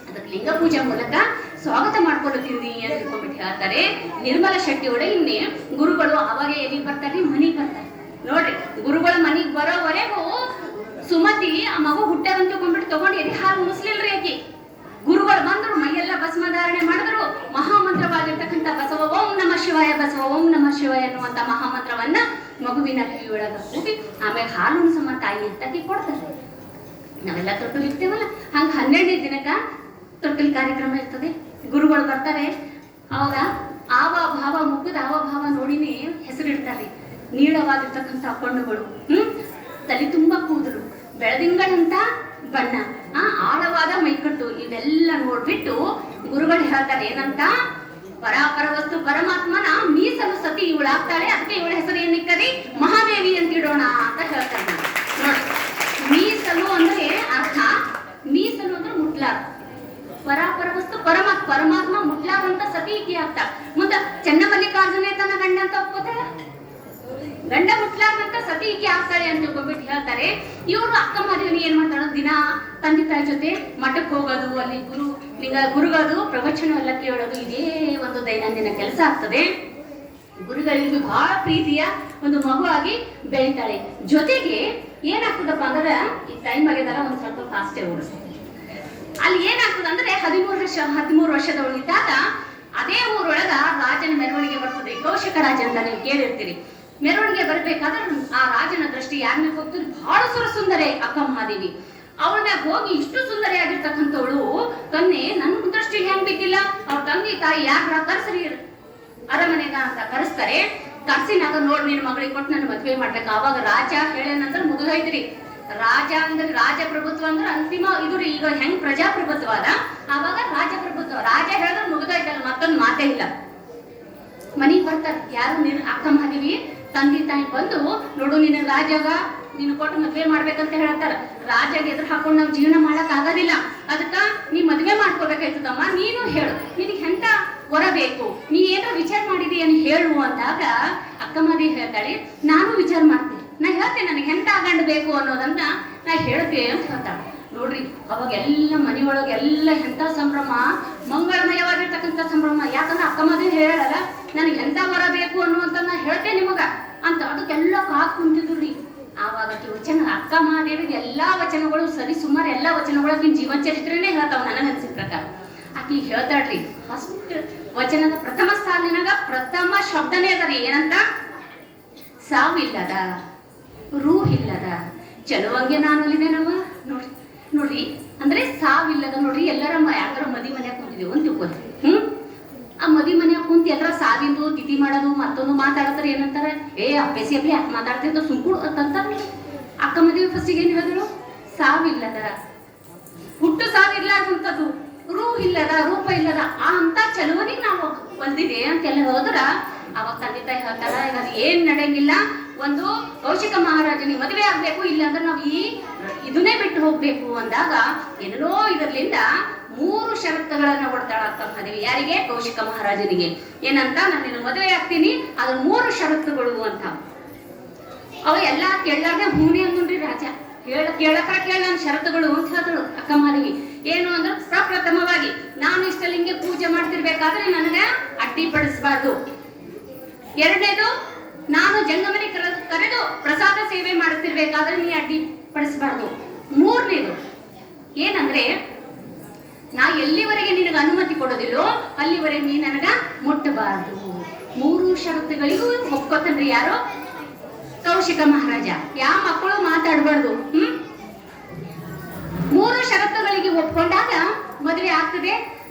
ಅದಕ್ಕೆ ಲಿಂಗ ಪೂಜೆ ಮೂಲಕ ಸ್ವಾಗತ ಮಾಡ್ಕೊಳ್ಳುತ್ತೀನಿ ಅಂತ ತಿಳ್ಕೊಂಡ್ಬಿಟ್ಟು ಹೇಳ್ತಾರೆ ನಿರ್ಮಲ ಶೆಟ್ಟಿ ಒಳಗಿನ್ನೆ. ಗುರುಗಳು ಅವಾಗ ಎಲ್ಲಿಗೆ ಬರ್ತಾರೆ? ಮನೆಗೆ ಬರ್ತಾರೆ. ನೋಡ್ರಿ, ಗುರುಗಳ ಮನೆಗೆ ಬರೋವರೆಗೂ ಸುಮತಿ ಆ ಮಗು ಹುಟ್ಟಾರಂತ ತಿಳ್ಕೊಂಡ್ಬಿಟ್ಟು ತಗೊಂಡು ಎದೆ ಹಾಲು ಮುಸ್ಲಿಲ್ರಿ ಆಕಿ. ಗುರುಗಳು ಬಂದ್ರು, ಮೈಯೆಲ್ಲ ಭಸ್ಮ ಧಾರಣೆ ಮಾಡಿದ್ರು. ಮಹಾಮಂತ್ರವಾಗಿರ್ತಕ್ಕಂಥ ಬಸವ ಓಂ ನಮ ಶಿವಾಯ, ಬಸವ ಓಂ ನಮ ಶಿವಾಯ ಅನ್ನುವಂತ ಮಹಾಮಂತ್ರವನ್ನ ಮಗುವಿನ ಕಿವಿಯೊಳಗ ಕೂಗಿ ಆಮೇಲೆ ಹಾಲು ಸಮ ತಾಯಿ ಎತ್ತಾಕಿ ಕೊಡ್ತಾರೆ. ನಾವೆಲ್ಲ ತೊಟ್ಟಲು ಇರ್ತೇವಲ್ಲ, ಹಂಗ 12ನೇ ದಿನಕ್ಕ ತೊಟ್ಟಲು ಕಾರ್ಯಕ್ರಮ ಇರ್ತದೆ. ಗುರುಗಳು ಬರ್ತಾರೆ. ಅವಾಗ ಆವ ಭಾವ ಮುಖದ ಆವ ಭಾವ ನೋಡಿನೇ ಹೆಸರಿಡ್ತಾರೆ. ನೀಳವಾಗಿರ್ತಕ್ಕಂಥ ಕಣ್ಣುಗಳು, ತಲೆ ತುಂಬಾ ಕೂದಲು, ಬೆಳದಿಂಗಳಂತ ಬಣ್ಣ, ಆಳವಾದ ಮೈಕಟ್ಟು, ಇವೆಲ್ಲ ನೋಡ್ಬಿಟ್ಟು ಗುರುಗಳು ಹೇಳ್ತಾರೆ ಏನಂತ? ಪರಾಪರ ವಸ್ತು ಪರಮಾತ್ಮನ ಮೀಸಲು ಸತಿ ಇವಳಾಗ್ತಾಳೆ, ಅದಕ್ಕೆ ಇವಳ ಹೆಸರು ಏನಿಕ್ಕರಿ ಮಹಾದೇವಿ ಅಂತ ಇಡೋಣ ಅಂತ ಹೇಳ್ತಾರೆ. ನೋಡಿ, ಮೀಸಲು ಅಂದ್ರೆ ಅರ್ಥ, ಮೀಸಲು ಅಂದ್ರೆ ಮುಟ್ಲಾರ, ಪರಾಪರ ವಸ್ತು ಪರಮಾತ್ಮ ಮುಟ್ಲಾರಂತ ಸತಿ ಈಕಿ ಆಗ್ತಾ. ಮುಂದ ಚೆನ್ನಮಲ್ಲಿಕಾರ್ಜುನೇ ತನ್ನ ಗಂಡ ಅಂತ ಒಪ್ಕೋತಾಳ, ಗಂಡ ಮುಟ್ಲಾರ್ದಂತ ಸತಿ ಈಕೆ ಆಗ್ತಾಳೆ ಅಂತ ತಿಳ್ಕೊಂಡ್ಬಿಟ್ಟು ಹೇಳ್ತಾರೆ. ಇವರು ಅಕ್ಕ ಮಹಾದೇವಿನಿ ಏನ್ ಮಾಡ್ತಾಳ? ದಿನ ತಂದೆ ತಾಯಿ ಜೊತೆ ಮಠಕ್ಕೆ ಹೋಗೋದು, ಅಲ್ಲಿ ಗುರುಗಳದು ಪ್ರವಚನ ಎಲ್ಲ ಕೇಳೋದು, ಇದೇ ಒಂದು ದೈನಂದಿನ ಕೆಲಸ ಆಗ್ತದೆ. ಗುರುಗಳಿಗೆ ಬಹಳ ಪ್ರೀತಿಯ ಒಂದು ಮಗು ಆಗಿ ಬೆಳಿತಾಳೆ. ಜೊತೆಗೆ ಏನಾಗ್ತದಪ್ಪ ಅಂದ್ರೆ, ಈ ಟೈಮ್ ಆಗಿದಾರ ಒಂದ್ ಸ್ವಲ್ಪ ಫಾಸ್ಟೇ ಓಡಿಸ್ತಾರೆ. ಅಲ್ಲಿ ಏನಾಗ್ತದ ಅಂದ್ರೆ 13 ವರ್ಷದೊಳಗಿದ್ದಾಗ ಅದೇ ಊರೊಳಗ ರಾಜನ ಮೆರವಣಿಗೆ ಬರ್ತದೆ. ಕೌಶಿಕ ರಾಜ ಅಂತ ನೀವು ಕೇಳಿರ್ತೀರಿ. ಮೆರವಣಿಗೆ ಬರ್ಬೇಕಾದ್ರೆ ಆ ರಾಜನ ದೃಷ್ಟಿ ಯಾರ ಮೇಲೆ ಹೋಗ್ತಾರೆ? ಬಹಳ ಸುರಸುಂದರಿ ಅಕ್ಕ ಮಹಾದೇವಿ. ಅವಳ ಮ್ಯಾಗ ಹೋಗಿ ಇಷ್ಟು ಸುಂದರಿ ಆಗಿರ್ತಕ್ಕಂಥವಳು ಕನ್ನೆ ನನ್ನ ದೃಷ್ಟಿ ಹೆಂಗ್ ಬೇಕಿಲ್ಲ. ಅವ್ರ ತಂದೆ ತಾಯಿ ಯಾರ ಕರ್ಸರಿ ಅರಮನೆಗ ಅಂತ ಕರೆಸ್ತಾರೆ. ಕರ್ಸಿನಾಗ ನೋಡ್ ನಿನ್ ಮಗಳಿಗೆ ಕೊಟ್ಟು ನನ್ನ ಮದ್ವೆ ಮಾಡ್ಬೇಕು. ಅವಾಗ ರಾಜ ಹೇಳೇನಂದ್ರೆ ಮುಗಿದೋಯ್ತ್ರಿ. ರಾಜ ಅಂದ್ರೆ ರಾಜಪ್ರಭುತ್ವ ಅಂದ್ರೆ ಅಂತಿಮ ಇದು ರೀ. ಈಗ ಹೆಂಗ್ ಪ್ರಜಾಪ್ರಭುತ್ವ ಅದ, ಆವಾಗ ರಾಜಪ್ರಭುತ್ವ. ರಾಜ ಹೇಳಿದ್ರೆ ಮುಗಿದೋಯ್ತಲ್ಲ, ಮತ್ತೊಂದು ಮಾತೇ ಇಲ್ಲ. ಮನಿಗ್ ಬರ್ತಾರೆ ಯಾರು? ಅಕ್ಕ ಮಹಾದೇವಿ ತಂದೆ ತಾಯಿ ಬಂದು ನೋಡು, ನಿನ್ನ ರಾಜಾಗ ನೀನು ಕೊಟ್ಟು ಮದ್ವೆ ಮಾಡ್ಬೇಕಂತ ಹೇಳ್ತಾರ. ರಾಜಾಗ ಎದುರು ಹಾಕೊಂಡು ನಾವು ಜೀವನ ಮಾಡಕ್ ಆಗೋದಿಲ್ಲ, ಅದಕ್ಕ ನೀ ಮದ್ವೆ ಮಾಡ್ಕೋಬೇಕಾಯ್ತದಮ್ಮ. ನೀನು ಹೇಳು, ನಿನಗೆ ಎಂತ ವರ ಬೇಕು, ನೀ ಏನೋ ವಿಚಾರ ಮಾಡಿದೀಯನ್ ಹೇಳು ಅಂದಾಗ ಅಕ್ಕ ಮಹಾದೇವಿ ಹೇಳ್ತಾಳೆ, ನಾನು ವಿಚಾರ ಮಾಡ್ತೀನಿ, ನಾ ಹೇಳ್ತೇನೆ ನನಗೆ ಎಂತ ಗಂಡ ಬೇಕು ಅನ್ನೋದನ್ನ ನಾ ಹೇಳ್ತೇನೆ ಅಂತ ಹೇಳ್ತಾಳೆ. ನೋಡ್ರಿ, ಅವಾಗ ಎಲ್ಲ ಮನೆಯೊಳಗೆ ಎಲ್ಲ ಎಂತ ಸಂಭ್ರಮ, ಮಂಗಳಮಯವಾಗಿರ್ತಕ್ಕಂಥ ಸಂಭ್ರಮ. ಯಾಕಂದ್ರೆ ಅಕ್ಕ ಮಹಾದೇವಿ ಹೇಳಲ್ಲ, ನನಗೆ ಎಂತ ವರ ಬೇಕು ಅನ್ನುವಂತ ನಾ ಹೇಳ್ತೇನೆ ನಿಮಗ ಅಂತ. ಅದಕ್ಕೆಲ್ಲ ಕಾಕ್ ಕುಂತಿದ್ರಿ. ಆವಾಗ ವಚನ ಅಕ್ಕ ಮಹಾದೇವಿದ ಎಲ್ಲಾ ವಚನಗಳು ಸರಿ ಸುಮಾರು ಎಲ್ಲಾ ವಚನಗಳು ಆಕಿನ ಜೀವನ ಚರಿತ್ರೆನೇ ಹೇಳ್ತಾವ ನನಗೆ ಅನ್ಸಿದ ಪ್ರಕಾರ. ಆಕಿ ಹೇಳ್ತಾಳ್ರಿ, ಫಸ್ಟ್ ವಚನದ ಪ್ರಥಮ ಸಾಲಿನಾಗ ಪ್ರಥಮ ಶಬ್ದನೇ ಅದರಿ. ಏನಂತ? ಸಾವಿಲ್ಲದ, ರೂಹಿಲ್ಲದ ಚಲುವಂಗೆ ನಾನು ಅಲ್ಲಿದ್ದೇನವ. ನೋಡ್ರಿ ಅಂದ್ರೆ ಸಾವಿಲ್ಲದ. ನೋಡ್ರಿ, ಎಲ್ಲರ ಯಾರ ಮದಿ ಮನ್ಯಾಗ ಕುಂತಿದ್ದೇವೆ ಅಂತ ತಿಳ್ಕೊಳ್ರಿ. ಆ ಮದಿ ಮನ್ಯಾಗ ಕುಂತ ಎಲ್ಲರ ಸಾವಿಂದು ತಿಥಿ ಮಾಡೋದು ಮತ್ತೊಂದು ಮಾತಾಡ್ತಾರೆ. ಏನಂತಾರೆ? ಅಪ್ಪೆಸಿ ಅಪ್ಪಿ ಯಾಕೆ ಮಾತಾಡ್ತಿದ್ದ ಸುಂಕುಳು ಅಂತಂತಾರೆ. ಅಕ್ಕ ಮದುವೆ ಫಸ್ಟಿಗೆ ಏನ್ ಹೇಳಿದ್ರು? ಸಾವಿಲ್ಲದ, ಹುಟ್ಟು ಸಾವಿರ್ಲಾರ್ದಂಥದ್ದು, ಇಲ್ಲದ, ರೂಪ ಇಲ್ಲದ ಆ ಅಂತ ಚಲುವನಿಗೆ ನಾವು ಬಂದಿದೆ ಅಂತೆಲ್ಲ ಹೋದ್ರ ಅವಾಗ ತಂದೆ ತಾಯಿ ಹೇಳ್ತಾರ, ಈಗ ಏನ್ ನಡೆಯಂಗಿಲ್ಲ, ಒಂದು ಕೌಶಿಕ ಮಹಾರಾಜನಿಗೆ ಮದುವೆ ಆಗ್ಬೇಕು, ಇಲ್ಲಾಂದ್ರೆ ನಾವು ಇದನ್ನೇ ಬಿಟ್ಟು ಹೋಗ್ಬೇಕು ಅಂದಾಗ ಏನೋ ಇದರ್ಲಿಂದ 3 ಷರತ್ತುಗಳನ್ನ ಕೊಡ್ತಾಳ ಅಕ್ಕ ಮಹಾದೇವಿ. ಯಾರಿಗೆ? ಕೌಶಿಕ ಮಹಾರಾಜನಿಗೆ. ಏನಂತ? ನಾನು ನಿನ್ನ ಮದುವೆ ಆಗ್ತೀನಿ, ಅದ್ರ 3 ಷರತ್ತುಗಳು ಅಂತ. ಅವ ಎಲ್ಲಾ ಕೇಳಾರ್ದೆ ಹೂನೆ ಅಂದ್ರಿ ರಾಜ. ಕೇಳಕ ನನ್ನ ಷರತ್ತುಗಳು ಅಂತ ಹೇಳಿದಳು ಅಕ್ಕ ಮಹಾದೇವಿ. ಏನು ಅಂದ್ರೆ, ಪ್ರಪ್ರಥಮವಾಗಿ ನಾನು ಇಷ್ಟಲಿಂಗೆ ಪೂಜೆ ಮಾಡ್ತಿರ್ಬೇಕಾದ್ರೆ ನನಗ ಅಡ್ಡಿ ಪಡಿಸಬಾರ್ದು. ಎರಡನೇದು, ನಾನು ಜಂಗಮನೆ ಕರೆದು ಪ್ರಸಾದ ಸೇವೆ ಮಾಡುತ್ತಿರ್ಬೇಕಾದ್ರೆ ನೀ ಅಡ್ಡಿ ಪಡಿಸಬಾರ್ದು. ಮೂರನೇದು ಏನಂದ್ರೆ, ನಾ ಎಲ್ಲಿವರೆಗೆ ನಿನಗೆ ಅನುಮತಿ ಕೊಡೋದಿಲ್ಲೋ ಅಲ್ಲಿವರೆಗೆ ನೀ ನನಗ ಮುಟ್ಟಬಾರ್ದು. 3 ಷರತ್ತುಗಳಿಗೂ ಒಪ್ಕೋತನ್ರಿ ಯಾರು? ಕೌಶಿಕ ಮಹಾರಾಜ. ಯಾವ ಮಕ್ಕಳು ಮಾತಾಡಬಾರ್ದು. 3 ಷರತ್ತುಗಳಿಗೆ ಒಪ್ಕೊಂಡಾಗ ಮದುವೆ ಆಗ್ತದೆ.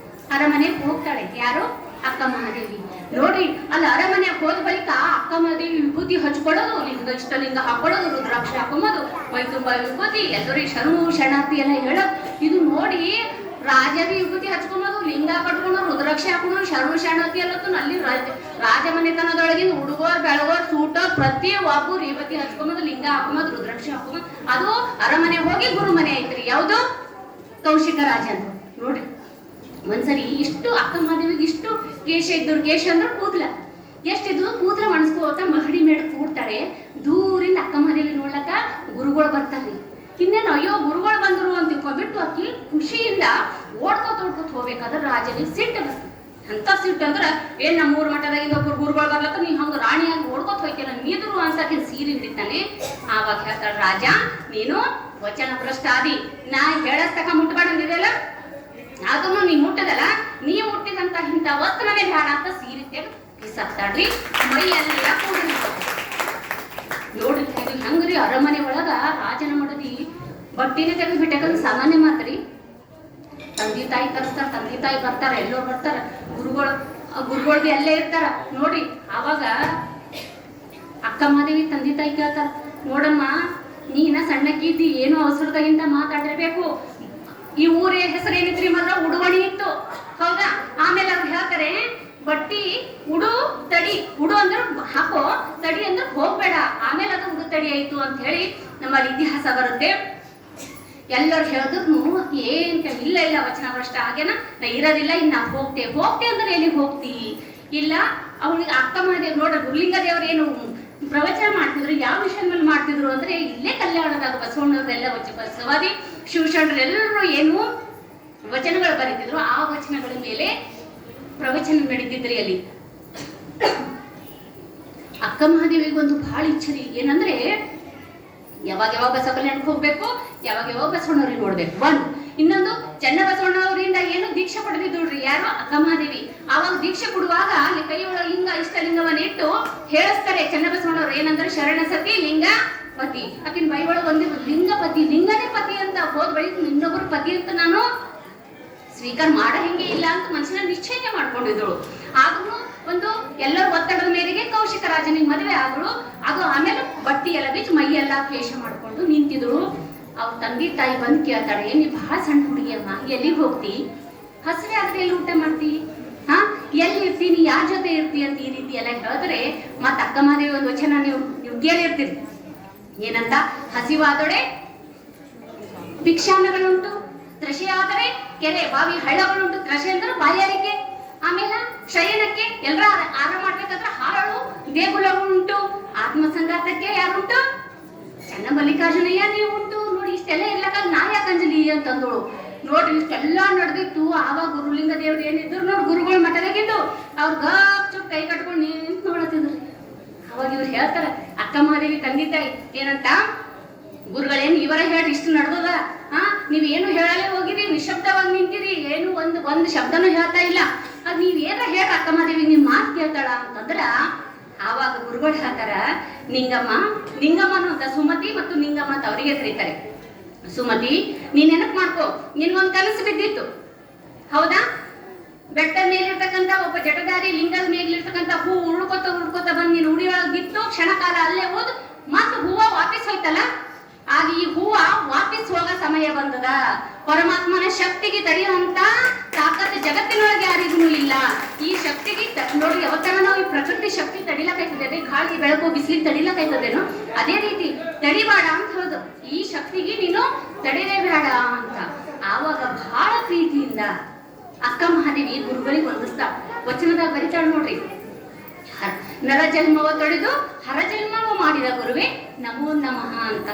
ಅರಮನೆಗೆ ಹೋಗ್ತಾಳೆ ಯಾರು? ಅಕ್ಕ ಮಹಾದೇವಿ. ನೋಡ್ರಿ, ಅಲ್ಲಿ ಅರಮನೆಗೆ ಹೋದ ಬಳಿಕ ಅಕ್ಕ ಮಹಾದೇವಿ ವಿಭೂತಿ ಹಚ್ಕೊಳ್ಳೋದು, ಇಷ್ಟಲಿಂಗ ಹಾಕೊಳ್ಳೋದು, ರುದ್ರಾಕ್ಷಿ ಹಾಕೊಂಬೋದು, ಮೈ ತುಂಬಾ ವಿಭೂತಿ, ಎಲ್ಲರೂ ಶರಣಾರ್ಥಿ ಎಲ್ಲ ಹೇಳೋದು. ಇದು ನೋಡಿ ರಾಜವಿ ವಿಭೂತಿ ಹಚ್ಕೊಂಬೋದು, ಲಿಂಗ ಕಟ್ಕೊಂಡು, ರುದ್ರಾಕ್ಷಿ ಹಾಕೊಂಡು, ಶರಣಾರ್ಥಿ ಎಲ್ಲತ್ತು ಅಲ್ಲಿ ರಾಜ ಮನೆತನದೊಳಗಿನ ಹುಡುಗರು ಬೆಳಗೋರ್ ಸೂಟ ಪ್ರತಿ ಒಬ್ಬರು ವಿಭೂತಿ ಹಚ್ಕೊಂಬೋದು, ಲಿಂಗ ಹಾಕೊಂಬೋದು, ರುದ್ರಾಕ್ಷಿ ಹಾಕೊಂಬೋದು. ಅದು ಅರಮನೆ ಹೋಗಿ ಗುರು ಮನೆ ಐತ್ರಿ. ಯಾವುದು? ಕೌಶಿಕ ರಾಜ ಅಂತ. ನೋಡ್ರಿ, ಒಂದ್ಸರಿ ಇಷ್ಟು ಅಕ್ಕ ಮಹಾದೇವಿಗೆ ಇಷ್ಟು ಕೇಶ ಇದ್ದವ್ರು. ಕೇಶ ಅಂದ್ರೆ ಕೂದಲ ಎಷ್ಟಿದ್ದು, ಕೂದಲ ಮಣಸ್ಕೋತ ಮಹಡಿ ಮೇಡ ಕೂಡ್ತಾಳೆ. ದೂರಿಂದ ಅಕ್ಕ ಮಹಾದೇವಿ ನೋಡ್ಲಕ್ಕ ಗುರುಗಳು ಬರ್ತಾರ್ರಿ. ಇನ್ನೇನು ಅಯ್ಯೋ ಗುರುಗಳು ಬಂದರು ಅಂತ ತಿಳ್ಕೊಂಡ್ಬಿಟ್ಟು ಆಕಿ ಖುಷಿಯಿಂದ ಓಡ್ಕೋತ ಹೋಗ್ಬೇಕಾದ್ರೆ ರಾಜನಿಗೆ ಸಿಟ್ಟು ಬರ್ತದೆ. ಅಂತ ಸಿಟ್ಟು ಅಂದ್ರೆ ಏನ್ ನಮ್ಮೂರ್ ಮಠದಾಗಿಂದ ಒಬ್ಬರು ಗುರುಗಳು ಬರ್ಲತ್ತ ನೀ ಹಂಗ ರಾಣಿಯಾಗಿ ಓಡ್ಕೋತ ಹೋಯ್ಕೆಲ್ಲ ನೀದ್ರು ಅಂತ ಸೀರೆ ಹಿಡಿತಾನೆ. ಆವಾಗ ಹೇಳ್ತಾಳ, ರಾಜ ನೀನು ವಚನ ಭ್ರಷ್ಟ ಆದಿ, ನಾ ಹೇಳಸ್ತಕ ಮುಟ್ಬೇಡ ಅಂದಿದೆಲ್ಲ ಅದನ್ನು ನೀ ಮುಟ್ಟದಲ್ಲ, ನೀ ಮುಟ್ಟಿದಂತ ಇಂಥ ವಸ್ತ್ರನೇ ಬೇಡ ಅಂತ ಸೀರೆ ತೆಗೆದು ಕಿಸತ್ತಾಡ್ರಿ. ಮೈ ಎಲ್ಲ ನೋಡ್ರಿ ಇದು ಹೆಂಗ್ರಿ ಅರಮನೆ ಒಳಗ ರಾಜನ ಮಡದಿ ಬಟ್ಟಿನೇ ತೆಗೆದು ಬಿಟ್ಟಾಕಂದ್ರೆ ಸಾಮಾನ್ಯ ಮಾತ್ರಿ. ತಂದೆ ತಾಯಿ ತರಿಸ್ತಾರ, ತಂದೆ ತಾಯಿ ಬರ್ತಾರ, ಎಲ್ಲೋ ಬರ್ತಾರ, ಗುರುಗಳ್ದು ಎಲ್ಲೇ ಇರ್ತಾರ ನೋಡ್ರಿ. ಆವಾಗ ಅಕ್ಕ ಮಾದೇವಿ ತಂದೆ ತಾಯಿ ಕೇಳ್ತಾರ, ನೋಡಮ್ಮ ನೀನ ಸಣ್ಣಕ್ಕಿದ್ದಿ ಏನೋ ಅವಸರದಾಗಿಂತ ಮಾತಾಡಿರ್ಬೇಕು, ಈ ಊರೇ ಹೆಸರು ಏನಿತ್ರಿ ಮಾತ್ರ ಉಡುವಣಿ ಇತ್ತು ಹೌದಾ. ಆಮೇಲೆ ಅವ್ರು ಹೇಳ್ತಾರೆ ಬಟ್ಟಿ ಉಡು ತಡಿ, ಉಡು ಅಂದ್ರೆ ಹಾಕೋ, ತಡಿ ಅಂದ್ರೆ ಹೋಗ್ಬೇಡ, ಆಮೇಲೆ ಅದು ಉಡು ತಡಿ ಆಯ್ತು ಅಂತ ಹೇಳಿ ನಮ್ಮಲ್ಲಿ ಇತಿಹಾಸ ಬರುತ್ತೆ. ಎಲ್ಲರೂ ಹೇಳಿದ್ರು ಏನ್ ಇಲ್ಲ ಇಲ್ಲ ವಚನ ಭ್ರಷ್ಟ ಹಾಗೇನ ನಾ ಇರೋದಿಲ್ಲ, ಇನ್ನ ಹೋಗ್ತೆ ಅಂದ್ರೆ ಎಲ್ಲಿ ಹೋಗ್ತಿ ಇಲ್ಲ. ಅವಳಿಗೆ ಅಕ್ಕ ಮಹಾದೇವ್ ನೋಡ್ರಿ ಗುರುಲಿಂಗ ದೇವ್ರು ಏನು ಪ್ರವಚನ ಮಾಡ್ತಿದ್ರು, ಯಾವ ವಿಷಯ ಮೇಲೆ ಮಾಡ್ತಿದ್ರು ಅಂದ್ರೆ ಇಲ್ಲೇ ಕಲ್ಯಾಣದಾಗ ಬಸವಣ್ಣವ್ರೆಲ್ಲ ಬಸವಾದಿ ಶಿವಶರಣರೆಲ್ಲರೂ ಏನು ವಚನಗಳು ಬರೀತಿದ್ರು, ಆ ವಚನಗಳ ಮೇಲೆ ಪ್ರವಚನ ನಡೀತಿದ್ರಿ ಅಲ್ಲಿ. ಅಕ್ಕ ಮಹಾದೇವಿಗೊಂದು ಬಹಳ ಇಚ್ಛರಿ ಏನಂದ್ರೆ ಯಾವಾಗ ಬಸವ ಕಲ್ಯಾಣಕ್ಕೆ ಹೋಗ್ಬೇಕು, ಯಾವಾಗ ಬಸವಣ್ಣವ್ರಿಗೆ ನೋಡ್ಬೇಕು. ಒಂದು ಇನ್ನೊಂದು ಚನ್ನಬಸವಣ್ಣವರಿಂದ ಏನು ದೀಕ್ಷೆ ಪಡೆದಿದ್ದುಳ್ರಿ ಯಾರು ಅಕ್ಕ ಮಹಾದೇವಿ. ಆವಾಗ ದೀಕ್ಷೆ ಕೊಡುವಾಗ ಅಲ್ಲಿ ಕೈಯೊಳಗ ಲಿಂಗ ಇಷ್ಟ ಲಿಂಗವನ್ನ ಇಟ್ಟು ಹೇಳಿಸ್ತಾರೆ ಚನ್ನಬಸವಣ್ಣವ್ರು ಏನಂದ್ರೆ ಶರಣ ಸತಿ ಲಿಂಗ ಪತಿ. ಆಕಿನ ಬೈ ಒಳಗೆ ಒಂದಿರು ಲಿಂಗ ಪತಿ, ಲಿಂಗನೇ ಪತಿ ಅಂತ ಹೋದ ಬಳಿಕ ಇನ್ನೊಬ್ಬರು ಪತಿ ಅಂತ ನಾನು ಸ್ವೀಕಾರ ಮಾಡ ಹೆಂಗೆ ಇಲ್ಲ ಅಂತ ಮನಸ್ಸಿನ ನಿಶ್ಚಯ ಮಾಡ್ಕೊಂಡಿದ್ರು. ಆದ್ರೂ ಒಂದು ಎಲ್ಲರ ಒತ್ತಡದ ಮೇರೆಗೆ ಕೌಶಿಕ ರಾಜನಿಗೆ ಮದುವೆ ಆದ್ರು. ಅದು ಆಮೇಲೆ ಬಟ್ಟಿ ಎಲ್ಲ ಬಿಚ್ಚಿ ಮೈ ಎಲ್ಲ ಕ್ಲೇಶ ಮಾಡ್ಕೊಂಡು ನಿಂತಿದ್ರು. ಅವ್ರ ತಂದೆ ತಾಯಿ ಬಂದು ಕೇಳ್ತಾಳೆ, ಏನ್ ನೀ ಬಹಳ ಸಣ್ಣ ಹುಡುಗಿ ಅಮ್ಮ, ಎಲ್ಲಿಗೆ ಹೋಗ್ತಿ, ಹಸಿವೆ ಆದ್ರೆ ಎಲ್ಲಿ ಊಟ ಮಾಡ್ತಿ, ಎಲ್ಲಿ ಇರ್ತೀನಿ, ಯಾರ ಜೊತೆ ಇರ್ತಿ ಅಂತ ಈ ರೀತಿ ಎಲ್ಲ ಹೇಳಿದ್ರೆ ಮತ್ತ ಅಕ್ಕ ಮಹಾದೇವಿ ಒಂದು ವಚನ ನೀವು ಕೇಳಿರ್ತೀರಿ ಏನಂತ, ಹಸಿವಾದೊಡೆ ಭಿಕ್ಷಾನ್ನಗಳುಂಟು, ತ್ರಷೆ ಆದರೆ ಕೆರೆ ಬಾವಿ ಹಳ್ಳಗಳುಂಟು. ತ್ರಷೆ ಅಂದ್ರೆ ಬಾಯಾರಿಕೆ, ಆಮೇಲೆ ಶಯನಕ್ಕೆ ಎಲ್ಲರ ಆರಾಮ ಮಾಡ್ಬೇಕಾದ್ರೆ ಹಾರಳು ದೇಗುಲವುಂಟು, ಆತ್ಮ ಸಂಘಾತಕ್ಕೆ ಯಾರುಂಟು ಚನ್ನ ಮಲ್ಲಿಕಾರ್ಜುನಯ್ಯ ನೀವು ಉಂಟು. ನೋಡಿ ಇಷ್ಟೆಲ್ಲ ಇರ್ಲಕ್ಕ ನಾ ಯಾಕಂಜಲಿ ಅಂತಂದೋಳು. ನೋಡ್ರಿ ಇಷ್ಟೆಲ್ಲ ನಡೆದಿತ್ತು. ಆವಾಗ ಗುರುಲಿಂಗ ದೇವ್ರು ಏನಿದ್ರು ನೋಡಿ ಗುರುಗಳು ಮಠದಾಗಿದ್ದು ಅವ್ರ ಗಪ್ ಕೈ ಕಟ್ಕೊಂಡು ನಿಂತು ನೋಡತ್ತಿದ್ರಿ. ಅವಾಗ ಇವ್ರು ಹೇಳ್ತಾರ ಅಕ್ಕ ಮಹಾದೇವಿ ತಂದೆ ತಾಯಿ ಏನಂತ, ಗುರುಗಳೇನು ಇವರ ಹೇಳ್ರಿ ಇಷ್ಟು ನಡೆದದ, ನೀವೇನು ಹೇಳಲೇ ಹೋಗಿರಿ, ನಿಶಬ್ದವಾಗಿ ನಿಂತಿರಿ, ಏನು ಒಂದು ಶಬ್ದನೂ ಹೇಳ್ತಾ ಇಲ್ಲ, ಅದ್ ನೀವೇನ ಹೇಳ ಅಕ್ಕ ಮಹಾದೇವಿ ನಿಮ್ ಮಾತು ಕೇಳ್ತಾಳ ಅಂತಂದ್ರ ಆವಾಗ ಗುರುಗಳು ಹೇಳ್ತಾರ, ನಿಂಗಮ್ಮನು ಅಂತ ಸುಮತಿ ಮತ್ತು ನಿಂಗಮ್ಮ ಅಂತ ಅವರಿಗೆ ಕರೀತಾರೆ. ಸುಮತಿ ನೀನ್ ನೆನಪು ಮಾಡ್ಕೋ, ನಿನ್ಗೊಂದು ಕನಸು ಬಿದ್ದಿತ್ತು ಹೌದಾ. ಬೆಟ್ಟದ ಮೇಲಿರ್ತಕ್ಕಂಥ ಒಬ್ಬ ಜಟದಾರಿ ಲಿಂಗದ ಮೇಲಿರ್ತಕ್ಕಂಥ ಹೂ ಉಳ್ಕೋತ ಬಂದು ನೀನು ಉಡಿಯೊಳಗೆ ಬಿತ್ತು, ಕ್ಷಣಕಾಲ ಅಲ್ಲೇ ಹೋದ್ ಮತ್ತ ಹೂವ ವಾಪಸ್ ಹೋಯ್ತಲ್ಲ, ಆಗ ಈ ಹೂವ ವಾಪಸ್ ಹೋಗೋ ಸಮಯ ಬಂದದ. ಪರಮಾತ್ಮನ ಶಕ್ತಿಗೆ ತಡೆಯುವಂತ ತಾಕತ್ತು ಜಗತ್ತಿನೊಳಗೆ ಯಾರಿಗೂ ಇಲ್ಲ. ಈ ಶಕ್ತಿಗೆ ನೋಡಿ ಯಾವತ್ತನ ನಾವು ಈ ಪ್ರಕೃತಿ ಶಕ್ತಿ ತಡಿಲಕೈತದೆ, ಗಾಳಿ ಬೆಳಕು ಬಿಸಿಲಿಗೆ ತಡಿಲಕೈತದೇನೋ ಅದೇ ರೀತಿ ತಡಿಬೇಡ ಅಂತ ಹೇಳುದು. ಈ ಶಕ್ತಿಗೆ ನೀನು ತಡಿಲೇ ಬೇಡ ಅಂತ. ಆವಾಗ ಬಹಳ ಪ್ರೀತಿಯಿಂದ ಅಕ್ಕ ಮಹಾದೇವಿ ಗುರುಗಳಿಗೆ ವಂದಿಸ್ತಾ ವಚನದಾಗ ಬರಿತಾಳ ನೋಡ್ರಿ, ನರ ಜನ್ಮವ ತೊಳೆದು ಹರ ಜನ್ಮವ ಮಾಡಿದ ಗುರುವೇ ನಮೋ ನಮಃ ಅಂತ.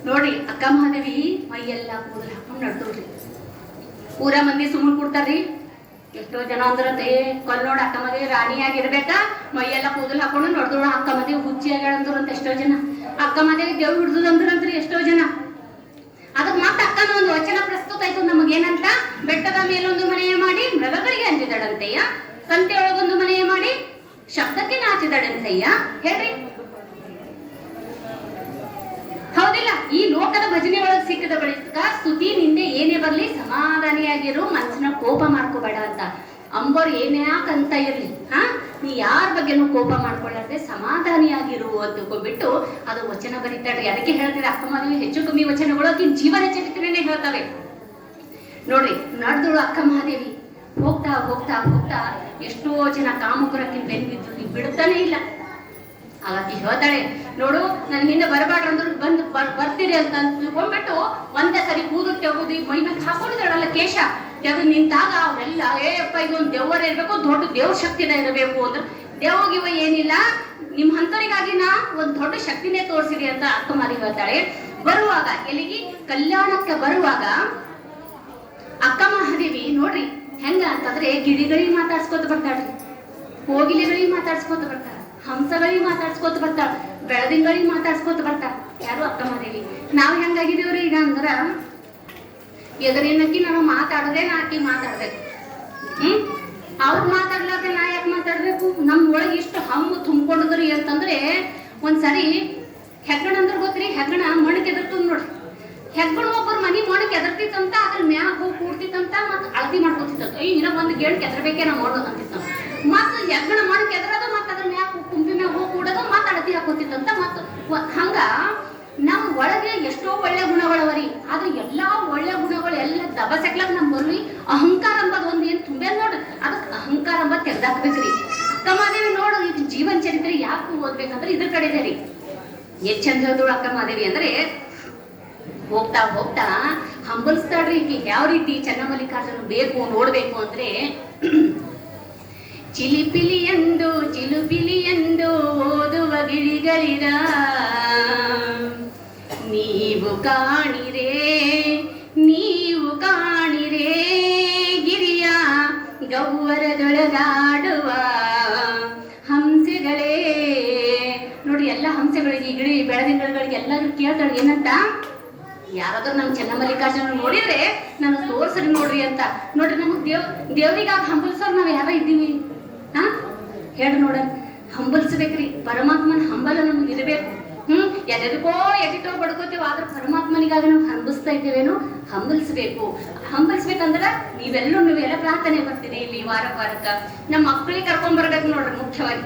ನೋಡ್ರಿ ಅಕ್ಕ ಮಹಾದೇವಿ ಮೈಯೆಲ್ಲ ಕೂದಲು ಹಾಕೊಂಡು ನಡ್ದೋಡ್ರಿ. ಊರ ಮಂದಿ ಸುಮ್ಮನೆ ಕೊಡ್ತಾರ್ರಿ. ಎಷ್ಟೋ ಜನ ಅಂದ್ರತೆ ನೋಡ ಅಕ್ಕ ಮದುವೆ ರಾಣಿಯಾಗಿರ್ಬೇಕಾ, ಮೈಯೆಲ್ಲ ಕೂದಲು ಹಾಕೊಂಡು ನೋಡ್ದೋಳ ಅಕ್ಕ ಮದುವೆ ಹುಚ್ಚಿಯಾಗ್ಯಾಳಂದ್ರಂತ ಎಷ್ಟೋ ಜನ. ಅಕ್ಕ ಮದುವೆ ದೇವ್ ಹಿಡ್ದಂದ್ರಂತ್ರಿ ಎಷ್ಟೋ ಜನ. ಅದಕ್ಕೆ ಮತ್ತೆ ಅಕ್ಕನ ಒಂದು ವಚನ ಪ್ರಸ್ತುತ ಆಯ್ತು ನಮಗೇನಂತ, ಬೆಟ್ಟದ ಮೇಲೊಂದು ಮನೆಯ ಮಾಡಿ ಮೃಗಗಳಿಗೆ ಅಂಜಿದಳಂತಯ್ಯ, ಸಂತೆ ಒಳಗೊಂದು ಮನೆಯ ಮಾಡಿ ಶಬ್ದಕ್ಕೆ ನಾಚಿದಳಂತಯ್ಯ. ಹೇಳ್ರಿ ಹೌದಿಲ್ಲ. ಈ ಲೋಕದ ಭಜನೆ ಒಳಗೆ ಸಿಕ್ಕದ ಬಳಿಕ ಸ್ತುತಿ ನಿಂದೆ ಏನೇ ಬರ್ಲಿ ಸಮಾಧಾನಿಯಾಗಿರು, ಮನಸ್ಸಿನ ಕೋಪ ಮಾಡ್ಕೋಬೇಡ ಅಂತ. ಅಂಬೋರ್ ಏನ್ಯಾಕಂತ ಇರ್ಲಿ, ನೀ ಯಾರ ಬಗ್ಗೆನೂ ಕೋಪ ಮಾಡ್ಕೊಳ್ಳಾರ್ದೆ ಸಮಾಧಾನಿಯಾಗಿರು ಅಂತ ತಿಳ್ಕೊಂಡ್ಬಿಟ್ಟು ಅದು ವಚನ ಬರೀತಾಡ್ರಿ. ಅದಕ್ಕೆ ಹೇಳ್ತಾರೆ ಅಕ್ಕ ಮಹಾದೇವಿ ಹೆಚ್ಚು ಕಮ್ಮಿ ವಚನಗಳು ಆಕಿ ಜೀವನ ಚರಿತ್ರೆನೇ ಹೇಳ್ತವೆ ನೋಡ್ರಿ. ನಡೆದಳು ಅಕ್ಕ ಮಹಾದೇವಿ ಹೋಗ್ತಾ ಹೋಗ್ತಾ ಹೋಗ್ತಾ ಎಷ್ಟೋ ಜನ ಕಾಮುಕರಕ್ಕೆ ಬೆನ್ನಿದ್ದು ಬಿಡ್ತಾನೆ ಇಲ್ಲ. ಹಾಗಾಗಿ ಹೇಳ್ತಾಳೆ, ನೋಡು ನನ್ ಹಿಂದೆ ಬರಬಾರ್ದು ಅಂದ್ರೆ ಬರ್ತೀರಿ ಅಂತ ತಿಳ್ಕೊಂಡ್ಬಿಟ್ಟು ಒಂದೇ ಸರಿ ಕೂದು ತೆಗುದಿ ಮೈ ಮೇಲೆ ಹಾಕೊಂಡಿದ್ದಾಳಲ್ಲ ಕೇಶ ತೆಗೆದು ನಿಂತಾಗ ಅವರೆಲ್ಲ ಏಪ್ಪ ಇದೊಂದು ದೆವ್ವರ ಇರ್ಬೇಕು, ದೊಡ್ಡ ದೇವ್ರ ಶಕ್ತಿನ ಇರಬೇಕು ಅಂದ್ರೆ ದೇವಗಿವ ಏನಿಲ್ಲ, ನಿಮ್ ಹಂತರಿಗಾಗಿ ನಾ ಒಂದ್ ದೊಡ್ಡ ಶಕ್ತಿನೇ ತೋರಿಸಿರಿ ಅಂತ ಅಕ್ಕ ಮಾರಿ ಹೇಳ್ತಾಳೆ. ಬರುವಾಗ ಎಲ್ಲಿಗೆ ಕಲ್ಯಾಣಕ್ಕೆ ಬರುವಾಗ ಅಕ್ಕ ಮಹಾದೇವಿ ನೋಡ್ರಿ ಹೆಂಗ ಅಂತಂದ್ರೆ ಗಿಳಿಗಳಿಗೆ ಮಾತಾಡ್ಸ್ಕೊತ ಬರ್ತಾಳ್ರಿ, ಕೋಗಿಲೆಗಳಿಗೆ ಮಾತಾಡ್ಸ್ಕೊತ ಬರ್ತಾಳ, ಹಂಸಗಳಿಗೆ ಮಾತಾಡ್ಸ್ಕೊತ ಬರ್ತಾಳ, ಬೆಳದಿಂಗಳಿಗೆ ಮಾತಾಡ್ಸ್ಕೊತ ಬರ್ತಾಳ. ಯಾರು ಅಕ್ಕ ಮಹಾದೇವಿ. ನಾವ್ ಹೆಂಗಾಗಿದೀವ್ರಿ ಈಗ ಅಂದ್ರ ಎದರಿನಕ್ಕಿ ನಾವು ಮಾತಾಡದೆ ನಾಕಿ ಮಾತಾಡ್ಬೇಕು, ಅವ್ರು ಮಾತಾಡ್ಲಾರ್ದೆ ನಾ ಯಾಕೆ ಮಾತಾಡ್ಬೇಕು? ನಮ್ ಒಳಗೆ ಇಷ್ಟು ಹಮ್ಮು ತುಂಬ್ಕೊಂಡದ್ರಿ ಅಂತಂದ್ರೆ ಒಂದ್ಸರಿ ಹೆಗ್ಗಣ ಅಂದ್ರೆ ಗೊತ್ತ್ರಿ, ಹೆಗ್ಗಣ ಮಣಕ್ ಎದರ್ತದ ನೋಡ್ರಿ. ಹೆಗ್ಗಣ ಒಬ್ಬರು ಮನಿ ಮಣಕ್ ಎದರ್ತಿತ್ತಂತ, ಅದ್ರ ಮ್ಯಾಗ ಹೋಗಿ ಕೂಡ್ತಿತ್ತಂತ, ಮತ್ ಅಳತಿ ಮಾಡ್ಕೊತಿತ್ತಂತ. ಇನ್ನ ಒಂದ್ ಗೇಣ್ ಕೆದರ್ಬೇಕೆ ನಾವು ಮಾಡೋದು ಅಂತಿತ್ತ. ಮತ್ ಹೆಗ್ಗಣ ಮಣಕ್ ಎದರೋದು, ಮತ್ ಅದ್ರ ಮ್ಯಾಗ ಕುಂಪಿ ಮ್ಯಾಗ ಹೋಗಿ ಕೂಡೋದು, ಮತ್ ಅಳತಿ ಹಾಕೋತಿತ್ತಂತ. ಮತ್ ಹಂಗ ನಮ್ ಒಳಗೆ ಎಷ್ಟೋ ಒಳ್ಳೆ ಗುಣಗಳವರಿ, ಆದ್ರೆ ಎಲ್ಲಾ ಒಳ್ಳೆ ಗುಣಗಳು ಎಲ್ಲ ದಬಸೆಕ್ಲಕ್ ನಮ್ ಬರ್ವಿ ಅಹಂಕಾರ ಅಂಬದ್ ಒಂದ್ ಏನ್ ತುಂಬೆ ನೋಡ್ರಿ, ಅದಕ್ಕೆ ಅಹಂಕಾರ ಅಂಬದ್ ತೆಗ್ದಾಕ್ಬೇಕ್ರಿ. ಅಕ್ಕ ಮಹಾದೇವಿ ನೋಡು ಇದು ಜೀವನ ಚರಿತ್ರೆ ಯಾಕೆ ಓದ್ಬೇಕಂದ್ರೆ ಇದ್ರ ಕಡೆ ಇದೆ ರೀ. ಎಷ್ಟ್ ಚಂದ ಹೇಳಿದಳು ಅಕ್ಕ ಮಹಾದೇವಿ ಅಂದ್ರೆ ಹೋಗ್ತಾ ಹೋಗ್ತಾ ಹಂಬಲಿಸ್ತಾಳ್ರಿ. ಈಗ ಯಾವ ರೀತಿ ಚನ್ನಮಲ್ಲಿಕಾರ್ಜುನ ಬೇಕು ನೋಡ್ಬೇಕು ಅಂದ್ರೆ ಚಿಲುಪಿಲಿ ಎಂದು ಓದುವ ಗಿಳಿಗಳಿರ ನೀವು ಕಾಣಿರೆ ಗಿರಿಯ ಗೌವರದೊಳಗಾಡುವ ಹಂಸೆಗಳೇ. ನೋಡಿ ಎಲ್ಲ ಹಂಸೆಗಳಿಗೆ ಗಿಳಿ ಬೆಳದಿಂಗಳಿಗೆ ಎಲ್ಲರೂ ಕೇಳ್ತಾಳೆ ಏನಂತ, ಯಾರಾದ್ರೂ ನಮ್ ಚನ್ನಮಲ್ಲಿಕಾರ್ಜುನ ನೋಡಿದ್ರೆ ನಾನು ತೋರ್ಸ್ರಿ ನೋಡ್ರಿ ಅಂತ. ನೋಡ್ರಿ ನಮಗ್ ದೇವ್ರಿಗಾಗಿ ಹಂಬಲ್ಸೋರ್ ನಾವ್ ಯಾರ ಇದ್ದೀವಿ? ಹೇಳಿ ನೋಡ, ಹಂಬಲ್ಸ್ಬೇಕ್ರಿ. ಪರಮಾತ್ಮನ ಹಂಬಲ ನಮ್ಗೆ ಇರಬೇಕು. ಎದೆದಕ್ಕೋ ಎದಿಟೋ ಬಡ್ಕೋತೇವ, ಆದ್ರೆ ಪರಮಾತ್ಮನಿಗಾಗಿ ನಾವು ಹಂಬಲಿಸ್ತಾ ಇದ್ದೇವೇನು? ಹಂಬಲಿಸ್ಬೇಕಂದ್ರ ನೀವೆಲ್ಲ ಪ್ರಾರ್ಥನೆ ಬರ್ತೀರಿ ಇಲ್ಲಿ ವಾರಕ್ಕ. ನಮ್ಮ ಮಕ್ಕಳಿಗೆ ಕರ್ಕೊಂಡ್ ಬರ್ಬೇಕು ನೋಡ್ರಿ. ಮುಖ್ಯವಾಗಿ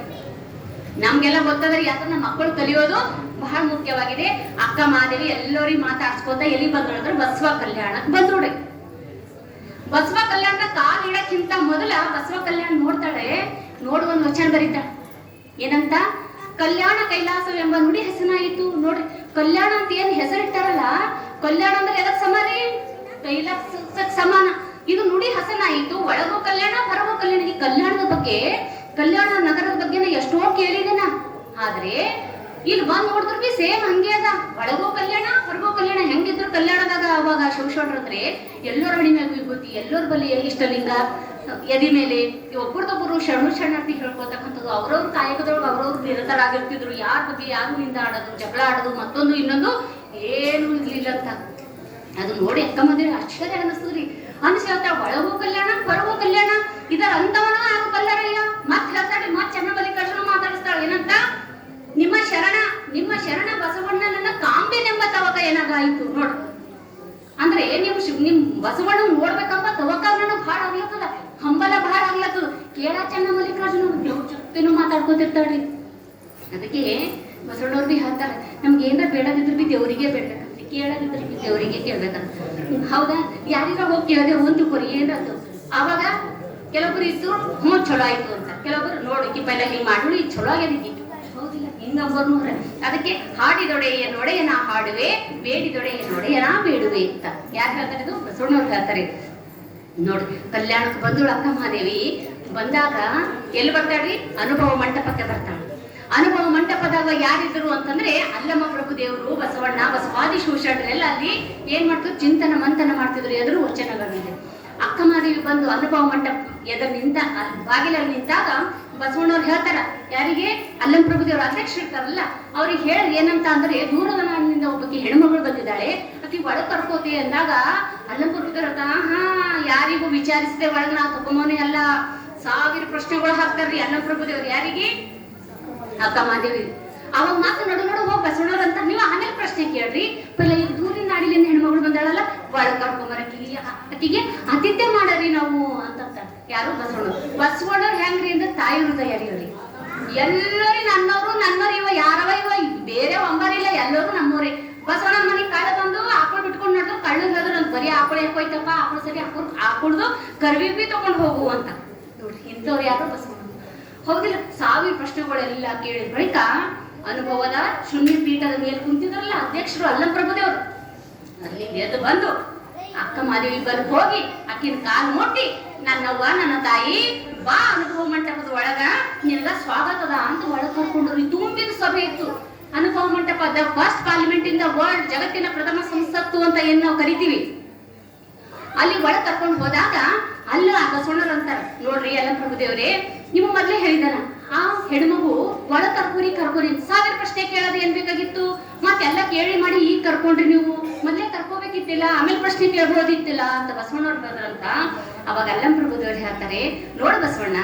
ನಮ್ಗೆಲ್ಲ ಗೊತ್ತದ್ರಿ, ಯಾಕಂದ್ರೆ ನಮ್ಮ ಮಕ್ಕಳು ಕಲಿಯೋದು ಬಹಳ ಮುಖ್ಯವಾಗಿದೆ. ಅಕ್ಕ ಮಹಾದೇವಿ ಎಲ್ಲರಿಗೂ ಮಾತಾಡ್ಸ್ಕೊತ ಎಲ್ಲಿ ಬಂದೋಳಿದ್ರೆ ಬಸವ ಕಲ್ಯಾಣಕ್ಕೆ ಬಂದೋಡಿ. ಬಸವ ಕಲ್ಯಾಣದ ಕಾಲ್ ಇಡಕ್ಕಿಂತ ಮೊದಲ ಬಸವ ಕಲ್ಯಾಣ ನೋಡ್ತಾಳೆ. ನೋಡು ಒಂದ್ ವಚನ ಬರೀತಾಳೆ ಏನಂತ, ಕಲ್ಯಾಣ ಕೈಲಾಸವೆಂಬ ನುಡಿ ಹೆಸನಾಯಿತು. ನೋಡ್ರಿ ಕಲ್ಯಾಣ ಅಂತ ಏನ್ ಹೆಸರಿಟ್ಟಾರಲ್ಲ, ಕಲ್ಯಾಣ ಅಂದ್ರೆ ಎದಕ್ ಸಮಾನ? ಕೈಲಾಸಕ್ ಸಮಾನ. ಇದು ನುಡಿ ಹಸನಾಯಿತು. ಒಳಗೋ ಕಲ್ಯಾಣ ಹೊರಗೋ ಕಲ್ಯಾಣ. ಈ ಕಲ್ಯಾಣದ ಬಗ್ಗೆ, ಕಲ್ಯಾಣ ನಗರದ ಬಗ್ಗೆ ನಾ ಎಷ್ಟೋ ಕೇಳಿದೇನ, ಆದ್ರೆ ಇಲ್ಲಿ ಬಂದ್ ನೋಡಿದ್ರು ಬಿ ಸೇಮ್ ಹಂಗೆ ಅದ. ಒಳಗೋ ಕಲ್ಯಾಣ ಹೊರಗೋ ಕಲ್ಯಾಣ. ಹೆಂಗಿದ್ರು ಕಲ್ಯಾಣದಾಗ ಅವಾಗ ಶಿವಶೋಟ್ರಂದ್ರೆ ಎಲ್ಲರ ಹಣಿ ಮ್ಯಾಗ ವಿಭೂತಿ, ಎಲ್ಲರ ಬಲಿ ಇಷ್ಟಲಿಂಗ ಎದಿ ಮೇಲೆ, ಒಬ್ಬರದೊಬ್ಬರು ಶರಣಾರ್ಥಿ ಹೇಳ್ಕೊತಕ್ಕಂಥದ್ದು. ಅವ್ರವ್ರ ಕಾಯಕದೊಳಗೆ ಅವ್ರವ್ರು ನಿರತರಾಗಿರ್ತಿದ್ರು. ಯಾರ ಬಗ್ಗೆ ಯಾರು ನಿಂದಾಡೋದು, ಜಗಳ ಆಡೋದು, ಮತ್ತೊಂದು ಇನ್ನೊಂದು ಏನು ಇರ್ಲಿಲ್ಲ ಅಂತ. ಅದು ನೋಡಿ ಅಕ್ಕ ಮದುವೆ ಆಶ್ಚರ್ಯ ಅನಿಸ್ತದ್ರಿ. ಅನ್ಸ್ತಾ ಒಳಗೋ ಕಲ್ಯಾಣ ಹೊರಗೋ ಕಲ್ಯಾಣ, ಇದರ ಅಂತವನ ಯಾರು ಕಲ್ಯಾಣಯ್ಯ. ಮತ್ ಹೇಳ್ತಾಳೆ, ಮತ್ ಚನ್ನಮಲ್ಲಿಕಾರ್ಜುನ ಮಾತಾಡಿಸ್ತಾಳೆ ಏನಂತ, ನಿಮ್ಮ ಶರಣ ಬಸವಣ್ಣನ ಕಾಂಬೆನೆಂಬ ತವಕ ಏನಾಗಾಯ್ತು ನೋಡು. ಅಂದ್ರೆ ನಿಮ್ ಬಸವಣ್ಣ ನೋಡ್ಬೇಕಂಬ ತವಕ ನನಗ್ ಭಾಳ ಆಗ್ಲತ್ತದ, ಹಂಬಲ ಭಾಳ ಆಗ್ಲತ್ತದ. ಕೇಳ ಚನ್ನಮಲ್ಲಿಕಾರ್ಜುನ ದೇವ್ರ ಜೊತೆನೂ ಮಾತಾಡ್ಕೊತಿರ್ತಾಳ್ರಿ. ಅದಕ್ಕೆ ಬಸವಣ್ಣವ್ರು ಬಿ ಹೇಳ್ತಾರೆ, ನಮ್ಗೆ ಏನಾರ ಬೇಡದಿದ್ರು ಬಿ ದೇವರಿಗೆ ಬೇಡ್ಬೇಕಂತ, ಕೇಳದಿದ್ರು ಬಿ ದೇವರಿಗೆ ಕೇಳ್ಬೇಕಂತ. ಹೌದಾ? ಯಾರಿಗ ಹೋಗಿ ಕೇಳದೆ ಹೊಂದ್ಕೊರಿ ಏನಾದ್ರು. ಆವಾಗ ಕೆಲವೊಬ್ರು ಇದ್ರು ಚಲೋ ಆಯ್ತು ಅಂತ, ಕೆಲವೊಬ್ರು ನೋಡಕ್ಕೆ ಪೈಲ ಹಿಂಗ್ ಮಾಡಿ ಚಲೋ ಆಗ್ಯದಿತ್ತು, ಹೌದಿಲ್ಲ ಹಿಂಗಂಬರ್ನು. ಅದಕ್ಕೆ ಹಾಡಿದೊಡೆಯ ನೊಡೆಯ ನಾ ಹಾಡುವೆ, ಬೇಡಿದೊಡೆಯ ನೊಡೆಯ ನಾ ಬೇಡುವೆ ಅಂತ ಯಾರು ಹೇಳ್ತಾರೆ? ಇದು ಬಸವಣ್ಣವ್ರು ಹೇಳ್ತಾರೆ. ನೋಡಿ ಕಲ್ಯಾಣಕ್ಕೆ ಬಂದಳು ಅಕ್ಕ ಮಹಾದೇವಿ. ಬಂದಾಗ ಎಲ್ಲಿ ಬರ್ತಾಳ್ರಿ? ಅನುಭವ ಮಂಟಪಕ್ಕೆ ಬರ್ತಾಳೆ. ಅನುಭವ ಮಂಟಪದಾಗ ಯಾರಿದ್ರು ಅಂತಂದ್ರೆ ಅಲ್ಲಮ್ಮ ಪ್ರಭು ದೇವರು, ಬಸವಣ್ಣ, ಬಸವಾದಿ ಶಿವಶರಣರೆಲ್ಲ ಅಲ್ಲಿ ಏನ್ ಮಾಡ್ತಿದ್ರು? ಚಿಂತನ ಮಂಥನ ಮಾಡ್ತಿದ್ರು. ಎದುರು ವಚನಗಳಿದೆ. ಅಕ್ಕ ಮಹಾದೇವಿ ಬಂದು ಅನುಭವ ಮಂಟಪ ಎದುರು ನಿಂತ ಬಾಗಿಲಲ್ಲಿ ನಿಂತಾಗ ಬಸವಣ್ಣವ್ರು ಹೇಳ್ತಾರ, ಯಾರಿಗೆ? ಅಲ್ಲಮ್ಮ ಪ್ರಭು ದೇವ್ರ ಅಧ್ಯಕ್ಷ ಇರ್ತಾರಲ್ಲ ಅವ್ರಿಗೆ ಹೇಳಿ ಏನಂತ ಅಂದ್ರೆ, ದೂರದ ನಾಡಿನಿಂದ ಒಬ್ಬಕ್ಕೆ ಹೆಣ್ಮಗಳು ಬಂದಿದ್ದಾಳೆ, ಆಕಿ ಒಳಗ್ ಕರ್ಕೋತಿ ಅಂದಾಗ ಅಲ್ಲಮ್ಮ ಪ್ರಭು ದೇವ್ರ ಯಾರಿಗೂ ವಿಚಾರಿಸದೆ ಒಳಗ್ ನಾವು ತಗೊಂಬೋನೆ ಅಲ್ಲ, 1000 ಪ್ರಶ್ನೆಗಳು ಹಾಕ್ತಾರ್ರಿ ಅಲ್ಲಮ್ಮ ಪ್ರಭು ದೇವ್ರು. ಯಾರಿಗೆ? ಅಕ್ಕ ಮಹಾದೇವಿ. ಅವಾಗ ಮಾತ್ರ ನಡು ಹೋಗಿ ಬಸವಣ್ಣವ್ರ ಅಂತ, ನೀವು ಆಮೇಲೆ ಪ್ರಶ್ನೆ ಕೇಳ್ರಿ, ಪೈಲ ಈಗ ದೂರಿನ ನಾಡಿಲಿಂದ ಹೆಣ್ಮಗಳು ಬಂದಾಳಲ್ಲ ಒಳಗ್ ಕರ್ಕೊಂಬರಕ್ಕಿಗೆ ಆತಿಥ್ಯ ಮಾಡರಿ ನಾವು ಅಂತ. ಯಾರು? ಬಸವಣ್ಣವ್ರು ಹೆಂಗ್ರಿ ಅಂದ್ರೆ ತಾಯಿ ಹೃದಯರಿ ಅವ್ರಿ. ಎಲ್ಲರೂ ನನ್ನವ್ರು ಇವ ಯಾರವ ಇವ ಬೇರೆ ಒಂಬರಿಲ್ಲ, ಎಲ್ಲರೂ ನಮ್ಮವ್ರೆ. ಬಸವಣ್ಣ ಮನೆಗೆ ಕಳ್ಳ ಬಂದು ಆಕಳು ಬಿಟ್ಕೊಂಡು ನೋಡಿದ್ರು, ಕಳ್ಳು ಹೇಳಿದ್ರು ನನ್ ಬರೀ ಆಕಳು ಯಾಕೋಯ್ತಪ್ಪ, ಆಕಳು ಸರಿ ಆಕುಡ್ದು ಕರ್ವಿ ಬಿ ತಗೊಂಡು ಹೋಗು ಅಂತ. ನೋಡ್ರಿ ಇಂಥವ್ರು ಯಾರು? ಬಸವಣ್ಣ. ಹೌದಿಲ್ಲ? 1000 ಪ್ರಶ್ನೆಗಳೆಲ್ಲ ಕೇಳಿದ ಬಳಿಕ ಅನುಭವದ ಶೂನ್ಯ ಪೀಠದ ಮೇಲೆ ಕುಂತಿದ್ರಲ್ಲ ಅಧ್ಯಕ್ಷರು ಅಲ್ಲಂ ಪ್ರಭುದೇವರು, ಅಲ್ಲಿಂದ ಎದ್ದು ಬಂದು ಅಕ್ಕ ಮಾದೇವಿ ಬಂದು ಹೋಗಿ ಅಕ್ಕಿನ ಕಾಲು ಮುಟ್ಟಿ, ನನ್ನವ್ವ ನನ್ನ ತಾಯಿ ಬಾ ಅನುಭವ ಮಂಟಪದ ಒಳಗ ನಿನಗ ಸ್ವಾಗತದ ಅಂತ ಒಳಗ್ ಕರ್ಕೊಂಡ್ರು. ತುಂಬಿದ ಸಭೆ ಇತ್ತು. ಅನುಭವ ಮಂಟಪ the first parliament in the world, ಜಗತ್ತಿನ ಪ್ರಥಮ ಸಂಸತ್ತು ಅಂತ ಏನ್ ನಾವು ಕರಿತೀವಿ. ಅಲ್ಲಿ ಒಳಗ್ ಕರ್ಕೊಂಡು ಹೋದಾಗ ಅಲ್ಲ ಬಸವಣ್ಣರು ಅಂತಾರ, ನೋಡ್ರಿ ಅಲ್ಲಂ ಪ್ರಭುದೇವ್ರೆ, ನೀವು ಮೊದ್ಲೇ ಹೇಳಿದಾರ ಆ ಹೆಣ್ಮಗು ಒಳಗ್ ಕರ್ಕೋರಿ 1000 ಪ್ರಶ್ನೆ ಕೇಳೋದು ಏನ್ ಬೇಕಾಗಿತ್ತು, ಮತ್ತೆಲ್ಲ ಕೇಳಿ ಮಾಡಿ ಈಗ ಕರ್ಕೊಂಡ್ರಿ, ನೀವು ಮೊದ್ಲೇ ಕರ್ಕೋಬೇಕಿತ್ತಿಲ್ಲ, ಆಮೇಲೆ ಪ್ರಶ್ನೆ ಕೇಳ್ಬೋದಿತ್ತಿಲ್ಲ ಅಂತ ಬಸವಣ್ಣವ್ರು ಬಂದ್ರಂತ. ಅವಾಗ ಅಲ್ಲಂ ಪ್ರಭುದೇವ್ರು ಹೇಳ್ತಾರೆ, ನೋಡ ಬಸವಣ್ಣ,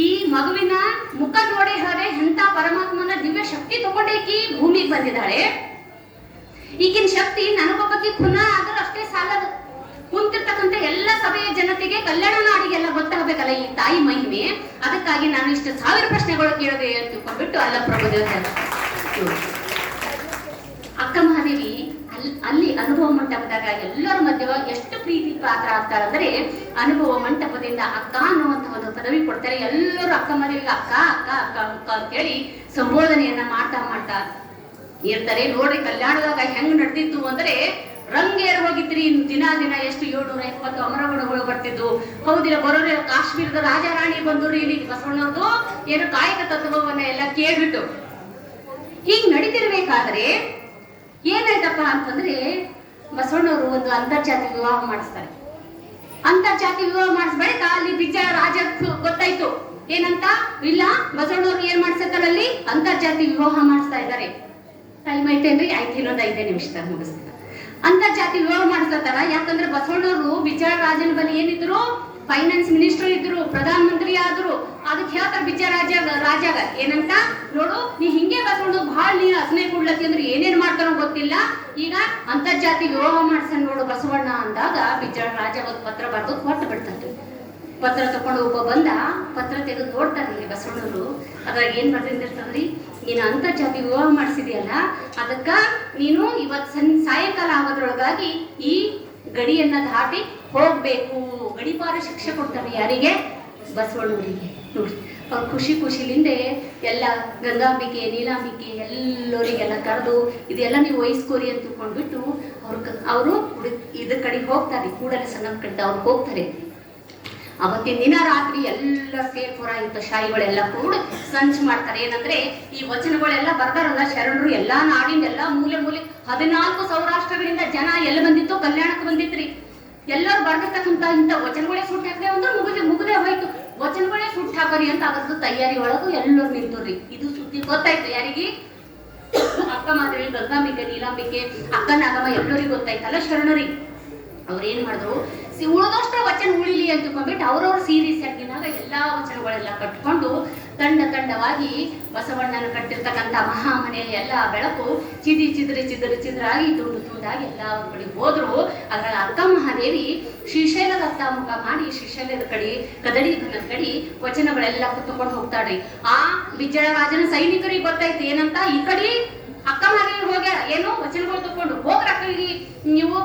ಈ ಮಗುವಿನ ಮುಖ ನೋಡಿ ಹೇಳದೆ ಎಂತ ಪರಮಾತ್ಮನ ದಿವ್ಯ ಶಕ್ತಿ ತಗೊಂಡೇಕಿ ಭೂಮಿಗೆ ಬಂದಿದ್ದಾಳೆ. ಈಗಿನ ಶಕ್ತಿ ನನಗೊಬ್ಬಕ್ಕೆ ಖುನ ಆದ್ರೂ ಅಷ್ಟೇ ಸಾಲದು. ಕುಂತಿರ್ತಕ್ಕಂಥ ಎಲ್ಲ ಸಭೆಯ ಜನತೆಗೆ, ಕಲ್ಯಾಣ ನಾಡಿಗೆಲ್ಲ ಗೊತ್ತಾಗಬೇಕಲ್ಲ ಈ ತಾಯಿ ಮಹಿಮೆ. ಅದಕ್ಕಾಗಿ ನಾನು ಇಷ್ಟು 1000 ಪ್ರಶ್ನೆಗಳು ಕೇಳಿದೆ ಅಂತ ತಿಳ್ಕೊಂಡ್ಬಿಟ್ಟು ಅಲ್ಲ ಪ್ರಭುದೇವ ಅಕ್ಕ ಮಹಾದೇವಿ ಅಲ್ಲಿ ಅನುಭವ ಮಂಟಪದಾಗ ಎಲ್ಲರ ಮಧ್ಯ ಎಷ್ಟು ಪ್ರೀತಿ ಪಾತ್ರ ಆಗ್ತಾಳಂದ್ರೆ, ಅನುಭವ ಮಂಟಪದಿಂದ ಅಕ್ಕ ಅನ್ನುವಂತ ಒಂದು ಪದವಿ ಕೊಡ್ತಾರೆ. ಎಲ್ಲರೂ ಅಕ್ಕ ಮಹಾದೇವಿಗೆ ಅಕ್ಕ ಅಕ್ಕ ಅಕ್ಕ ಅಕ್ಕ ಅಂತೇಳಿ ಸಂಬೋಧನೆಯನ್ನ ಮಾಡ್ತಾ ಇರ್ತಾರೆ. ನೋಡ್ರಿ ಕಲ್ಯಾಣದಾಗ ಹೆಂಗ್ ನಡೆದಿತ್ತು ಅಂದ್ರೆ, ರಂಗೇರ್ ಹೋಗಿದ್ರಿ ದಿನ ಎಷ್ಟು 770 ಅಮರಗುಣಗಳು ಬರ್ತಿದ್ವು. ಹೌದಿಲ್ಲ, ಬರೋರು ಕಾಶ್ಮೀರದ ರಾಜ ರಾಣಿ ಬಂದರು ಇಲ್ಲಿ ಬಸವಣ್ಣವ್ರದ್ದು ಏನು ಕಾಯಕ ತತ್ವವನ್ನ ಎಲ್ಲ ಕೇಳ್ಬಿಟ್ಟು ಹೀಗ್ ನಡೀತಿರ್ಬೇಕಾದ್ರೆ ಏನಾಯ್ತಪ್ಪ ಅಂತಂದ್ರೆ, ಬಸವಣ್ಣವರು ಒಂದು ಅಂತರ್ಜಾತಿ ವಿವಾಹ ಮಾಡಿಸ್ತಾರೆ. ಅಂತರ್ಜಾತಿ ವಿವಾಹ ಮಾಡಿಸ್ ಬಳಿಕ ಅಲ್ಲಿ ಬಿಜ್ಜಳ ರಾಜ ಗೊತ್ತಾಯ್ತು ಏನಂತ, ಇಲ್ಲ ಬಸವಣ್ಣವ್ರು ಏನ್ ಮಾಡ್ಸತ್ತಾರ ಅಲ್ಲಿ ಅಂತರ್ಜಾತಿ ವಿವಾಹ ಮಾಡಿಸ್ತಾ ಇದ್ದಾರೆ. ಟೈಮ್ ಐತೇನ್ರಿ? ಆಯ್ತು, ಇನ್ನೊಂದು 5 ನಿಮಿಷದಾಗ ಮುಗಿಸ್ತಾರೆ. ಅಂತರ್ಜಾತಿ ವಿವಾಹ ಮಾಡಿಸ್ತಾರ. ಯಾಕಂದ್ರೆ ಬಸವಣ್ಣವರು ಬಿಜ್ಜಳ ರಾಜನ ಬಳಿ ಏನಿದ್ರು, ಫೈನಾನ್ಸ್ ಮಿನಿಸ್ಟರ್ ಇದ್ರು, ಪ್ರಧಾನ ಮಂತ್ರಿ ಆದ್ರು. ಅದಕ್ಕೆ ಹೇಳ್ತಾರ ಬಿಜ್ಜಳ ರಾಜಾಗ ಏನಂತ, ನೋಡು ನೀ ಹಿಂಗೆ ಬಸವಣ್ಣ ಬಹಳ ನೀ ಅಸನೆ ಕೊಡ್ಲತ್ತಿ ಅಂದ್ರೆ ಏನೇನ್ ಮಾಡ್ತಾರೋ ಗೊತ್ತಿಲ್ಲ, ಈಗ ಅಂತರ್ಜಾತಿ ವಿವಾಹ ಮಾಡ್ಸನ್ ನೋಡು ಬಸವಣ್ಣ ಅಂದಾಗ ಬಿಜ್ಜಳ ರಾಜ ಒಂದು ಪತ್ರ ಬರೆದು ಹೊಟ್ಟು ಬಿಡ್ತಾರೆ. ಪತ್ರ ತಕೊಂಡು ಒಬ್ಬ ಬಂದ, ಪತ್ರ ತೆಗೆದು ನೋಡ್ತಾರೆ ಬಸವಣ್ಣವರು. ಅದ್ರಾಗ ಏನ್ ಬರ್ದಿರ್ತಾರ್ರಿ, ನೀನು ಅಂತರ್ಜಾತಿ ವಿವಾಹ ಮಾಡಿಸಿದೆಯಲ್ಲ, ಅದಕ್ಕ ನೀನು ಇವತ್ ಸಾಯಂಕಾಲ ಆಗೋದ್ರೊಳಗಾಗಿ ಈ ಗಡಿಯನ್ನ ದಾಟಿ ಹೋಗ್ಬೇಕು. ಗಡಿಪಾರ ಶಿಕ್ಷೆ ಕೊಡ್ತಾರೆ ಯಾರಿಗೆ? ಬಸವಣ್ಣವರಿಗೆ. ನೋಡಿ, ಅವ್ರು ಖುಷಿಲಿಂದ ಎಲ್ಲ ಗಂಗಾಂಬಿಕೆ ನೀಲಾಂಬಿಕೆ ಎಲ್ಲರಿಗೆಲ್ಲ ಕರೆದು ಇದೆಲ್ಲ ನೀವು ವಹಿಸ್ಕೋರಿ ಅಂತ ತಿಳ್ಕೊಂಡ್ಬಿಟ್ಟು ಅವರು ಇದ್ರ ಕಡೆ ಹೋಗ್ತಾರೆ. ಕೂಡಲೇ ಸಣ್ಣ ಕಡೆ ಅವ್ರು ಹೋಗ್ತಾರೆ. ಅವತ್ತಿನ ದಿನ ರಾತ್ರಿ ಎಲ್ಲ ಸೇರ್ಪುರಾಯಿತ ಶಾಹಿಗಳೆಲ್ಲ ಕೂಡ ಸಂಚು ಮಾಡ್ತಾರೆ. ಏನಂದ್ರೆ ಈ ವಚನಗಳೆಲ್ಲ ಬರ್ದಾರಲ್ಲ ಶರಣರು, ಎಲ್ಲಾ ನಾಡಿನ ಎಲ್ಲಾ ಮೂಲೆ 14 ಸೌರಾಷ್ಟ್ರಗಳಿಂದ ಜನ ಎಲ್ಲ ಬಂದಿತ್ತು, ಕಲ್ಯಾಣಕ್ಕೆ ಬಂದಿತ್ರಿ. ಎಲ್ಲರೂ ಬರ್ದಿರ್ತಕ್ಕಂಥ ಇಂಥ ವಚನಗಳೇ ಸುಟ್ಟು ಹಾಕ್ರಿ ಅಂದ್ರೆ ಮುಗದೆ ಹೋಯ್ತು. ವಚನಗಳೇ ಸುಟ್ಟು ಹಾಕರಿ ಅಂತ ಅದ್ರದ್ದು ತಯಾರಿ ಒಳಗೂ ಎಲ್ಲರೂ ನಿಂತುರ್ರಿ. ಇದು ಸುದ್ದಿ ಗೊತ್ತಾಯ್ತು ಯಾರಿಗೆ? ಅಕ್ಕ ಮಾದೇವಿ, ಗಂಗಾಂಬಿಕೆ, ನೀಲಾಂಬಿಕೆ, ಅಕ್ಕ ನಾಗಮ್ಮ ಎಲ್ಲರಿಗೂ ಗೊತ್ತಾಯ್ತಲ್ಲ ಶರಣರಿ. ಅವ್ರೇನ್ ಮಾಡಿದ್ರು, ಉಳಿದಷ್ಟು ವಚನ ಉಳಿಲಿ ಅಂತ ತಿಳ್ಕೊಂಡ್ಬಿಟ್ಟು ಅವ್ರವ್ರ ಸೀರೆ ಸೆಟ್ಟಿನಾಗ ಎಲ್ಲಾ ವಚನಗಳೆಲ್ಲ ಕಟ್ಕೊಂಡು ತಂಡವಾಗಿ ಬಸವಣ್ಣನ ಕಟ್ಟಿರ್ತಕ್ಕಂಥ ಮಹಾಮನೆಯ ಎಲ್ಲ ಬೆಳಕು ಚಿದ್ರಾಗಿ ತುಂಡಾಗಿ ಎಲ್ಲ ಕಡೆ ಹೋದ್ರು. ಅದ್ರಲ್ಲಿ ಅಕ್ಕ ಮಹಾದೇವಿ ಶ್ರೀಶೈಲದ ಅತ್ತ ಮುಖ ಮಾಡಿ ಶ್ರೀಶೈಲದ ಕಡೆ ಕದಡಿ ವಚನಗಳೆಲ್ಲ ಕುತ್ಕೊಂಡು ಹೋಗ್ತಾಳ್ರಿ. ಆ ಬಿಜ್ಜಳ ರಾಜನ ಸೈನಿಕರಿಗೆ ಗೊತ್ತಾಯ್ತು ಏನಂತ, ಈ ಕಡೆ ಅಕ್ಕ ಮಹಾದೇವಿ ಹೋಗ್ಯಾರ, ಏನು ವಚನಗಳು ತಕೊಂಡು ಹೋಗ್ರ ಅಕ್ಕಳಿಗೆ ನೀವು